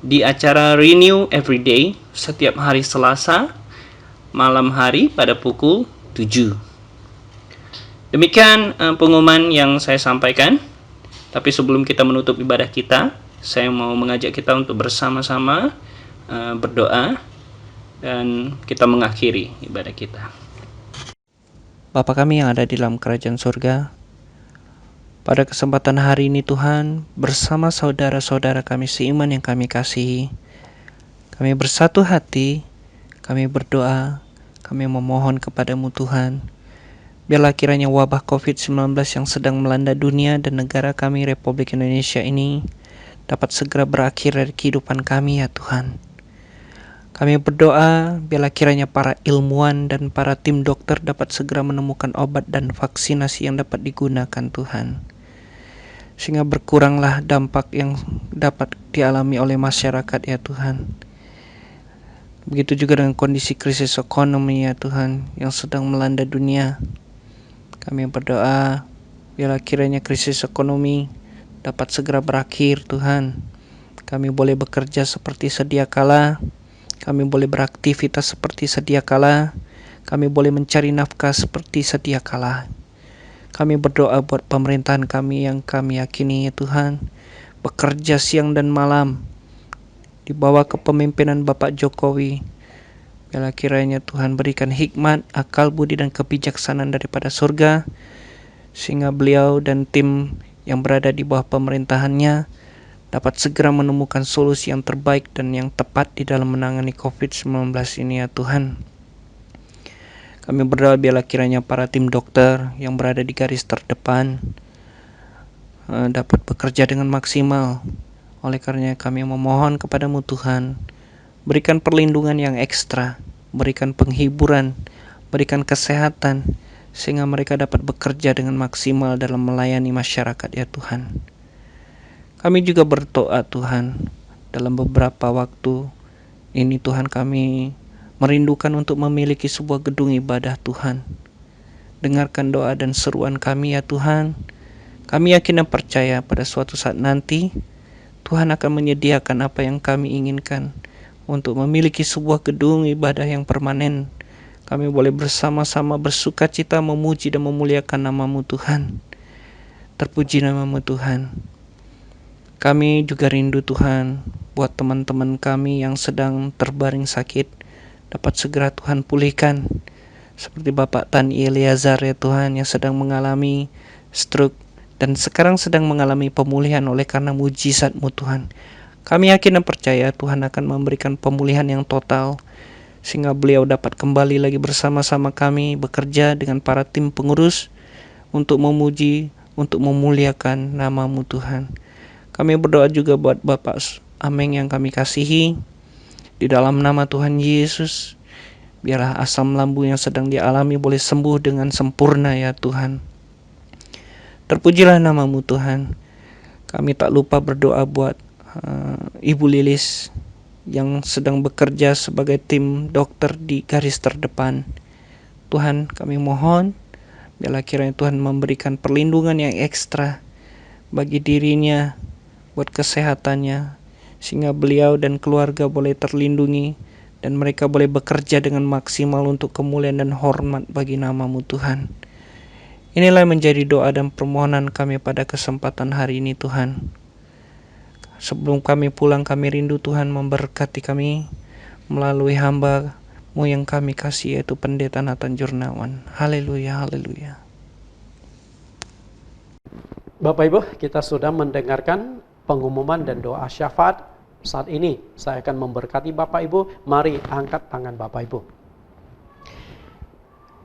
di acara Renew Everyday setiap hari Selasa malam hari pada pukul 7. Demikian pengumuman yang saya sampaikan. Tapi sebelum kita menutup ibadah kita, saya mau mengajak kita untuk bersama-sama berdoa dan kita mengakhiri ibadah kita. Bapa kami yang ada di dalam kerajaan surga, pada kesempatan hari ini Tuhan, bersama saudara-saudara kami seiman yang kami kasihi, kami bersatu hati, kami berdoa, kami memohon kepadamu Tuhan, biarlah kiranya wabah COVID-19 yang sedang melanda dunia dan negara kami Republik Indonesia ini dapat segera berakhir dari kehidupan kami ya Tuhan. Kami berdoa biarlah kiranya para ilmuwan dan para tim dokter dapat segera menemukan obat dan vaksinasi yang dapat digunakan Tuhan. Sehingga berkuranglah dampak yang dapat dialami oleh masyarakat ya Tuhan. Begitu juga dengan kondisi krisis ekonomi ya Tuhan yang sedang melanda dunia. Kami berdoa biarlah kiranya krisis ekonomi dapat segera berakhir Tuhan. Kami boleh bekerja seperti sedia kala. Kami boleh beraktivitas seperti sedia kala. Kami boleh mencari nafkah seperti sedia kala. Kami berdoa buat pemerintahan kami yang kami yakini ya Tuhan, bekerja siang dan malam di bawah kepemimpinan Bapak Jokowi. Biarlah kiranya Tuhan berikan hikmat, akal budi dan kebijaksanaan daripada surga, sehingga beliau dan tim yang berada di bawah pemerintahannya dapat segera menemukan solusi yang terbaik dan yang tepat di dalam menangani COVID-19 ini ya Tuhan. Kami berdoa biarlah kiranya para tim dokter yang berada di garis terdepan dapat bekerja dengan maksimal. Oleh karenanya kami memohon kepadamu Tuhan, berikan perlindungan yang ekstra, berikan penghiburan, berikan kesehatan, sehingga mereka dapat bekerja dengan maksimal dalam melayani masyarakat ya Tuhan. Kami juga berdoa Tuhan, dalam beberapa waktu ini Tuhan kami merindukan untuk memiliki sebuah gedung ibadah Tuhan. Dengarkan doa dan seruan kami ya Tuhan. Kami yakin dan percaya pada suatu saat nanti Tuhan akan menyediakan apa yang kami inginkan untuk memiliki sebuah gedung ibadah yang permanen. Kami boleh bersama-sama bersuka cita memuji dan memuliakan nama-Mu Tuhan. Terpuji nama-Mu Tuhan. Kami juga rindu Tuhan buat teman-teman kami yang sedang terbaring sakit, dapat segera Tuhan pulihkan. Seperti Bapak Tan Eliazar ya Tuhan yang sedang mengalami stroke dan sekarang sedang mengalami pemulihan oleh karena mujizat-Mu Tuhan. Kami yakin dan percaya Tuhan akan memberikan pemulihan yang total, sehingga beliau dapat kembali lagi bersama-sama kami bekerja dengan para tim pengurus untuk memuji, untuk memuliakan nama-Mu Tuhan. Kami berdoa juga buat Bapak Ameng yang kami kasihi, di dalam nama Tuhan Yesus, biarlah asam lambung yang sedang dialami boleh sembuh dengan sempurna ya Tuhan. Terpujilah namamu Tuhan. Kami tak lupa berdoa buat Ibu Lilis yang sedang bekerja sebagai tim dokter di garis terdepan. Tuhan, kami mohon biarlah kiranya Tuhan memberikan perlindungan yang ekstra bagi dirinya, buat kesehatannya, sehingga beliau dan keluarga boleh terlindungi dan mereka boleh bekerja dengan maksimal untuk kemuliaan dan hormat bagi namamu Tuhan. Inilah menjadi doa dan permohonan kami pada kesempatan hari ini Tuhan. Sebelum kami pulang, kami rindu Tuhan memberkati kami melalui hamba-Mu yang kami kasih, yaitu Pendeta Nathan Jurnawan. Haleluya, haleluya. Bapak Ibu, kita sudah mendengarkan pengumuman dan doa syafaat. Saat ini saya akan memberkati Bapak Ibu. Mari angkat tangan Bapak Ibu.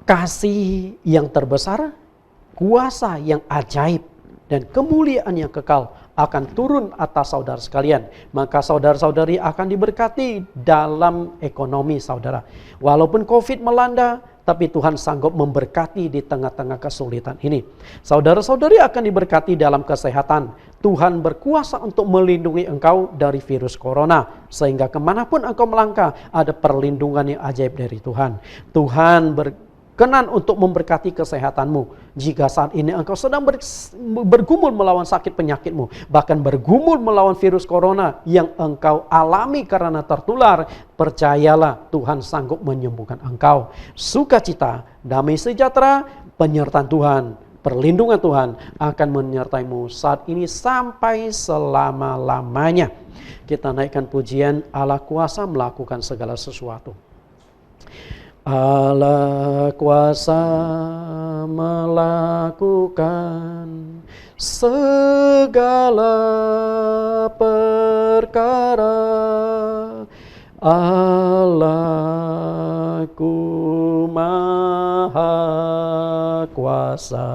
Kasih yang terbesar, kuasa yang ajaib, dan kemuliaan yang kekal akan turun atas saudara sekalian. Maka saudara-saudari akan diberkati dalam ekonomi saudara. Walaupun COVID melanda, tapi Tuhan sanggup memberkati di tengah-tengah kesulitan ini. Saudara-saudari akan diberkati dalam kesehatan. Tuhan berkuasa untuk melindungi engkau dari virus corona. Sehingga kemanapun engkau melangkah, ada perlindungan yang ajaib dari Tuhan. Tuhan berkenan untuk memberkati kesehatanmu. Jika saat ini engkau sedang bergumul melawan sakit penyakitmu, bahkan bergumul melawan virus corona yang engkau alami karena tertular, percayalah Tuhan sanggup menyembuhkan engkau. Sukacita, damai sejahtera, penyertaan Tuhan, perlindungan Tuhan akan menyertaimu saat ini sampai selama-lamanya. Kita naikkan pujian Allah kuasa melakukan segala sesuatu. Allah kuasa melakukan segala perkara. Allahku maha kuasa.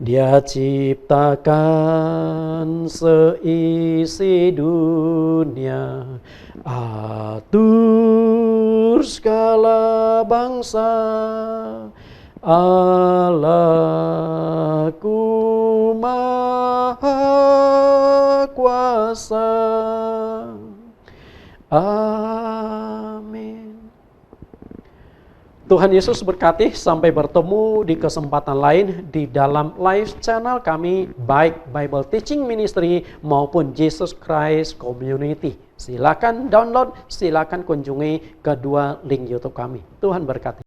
Dia ciptakan seisi dunia, atur segala bangsa. Allahku maha kuasa. Amin. Tuhan Yesus berkati, sampai bertemu di kesempatan lain di dalam live channel kami, baik Bible Teaching Ministry maupun Jesus Christ Community. Silakan download, silakan kunjungi kedua link YouTube kami. Tuhan berkati.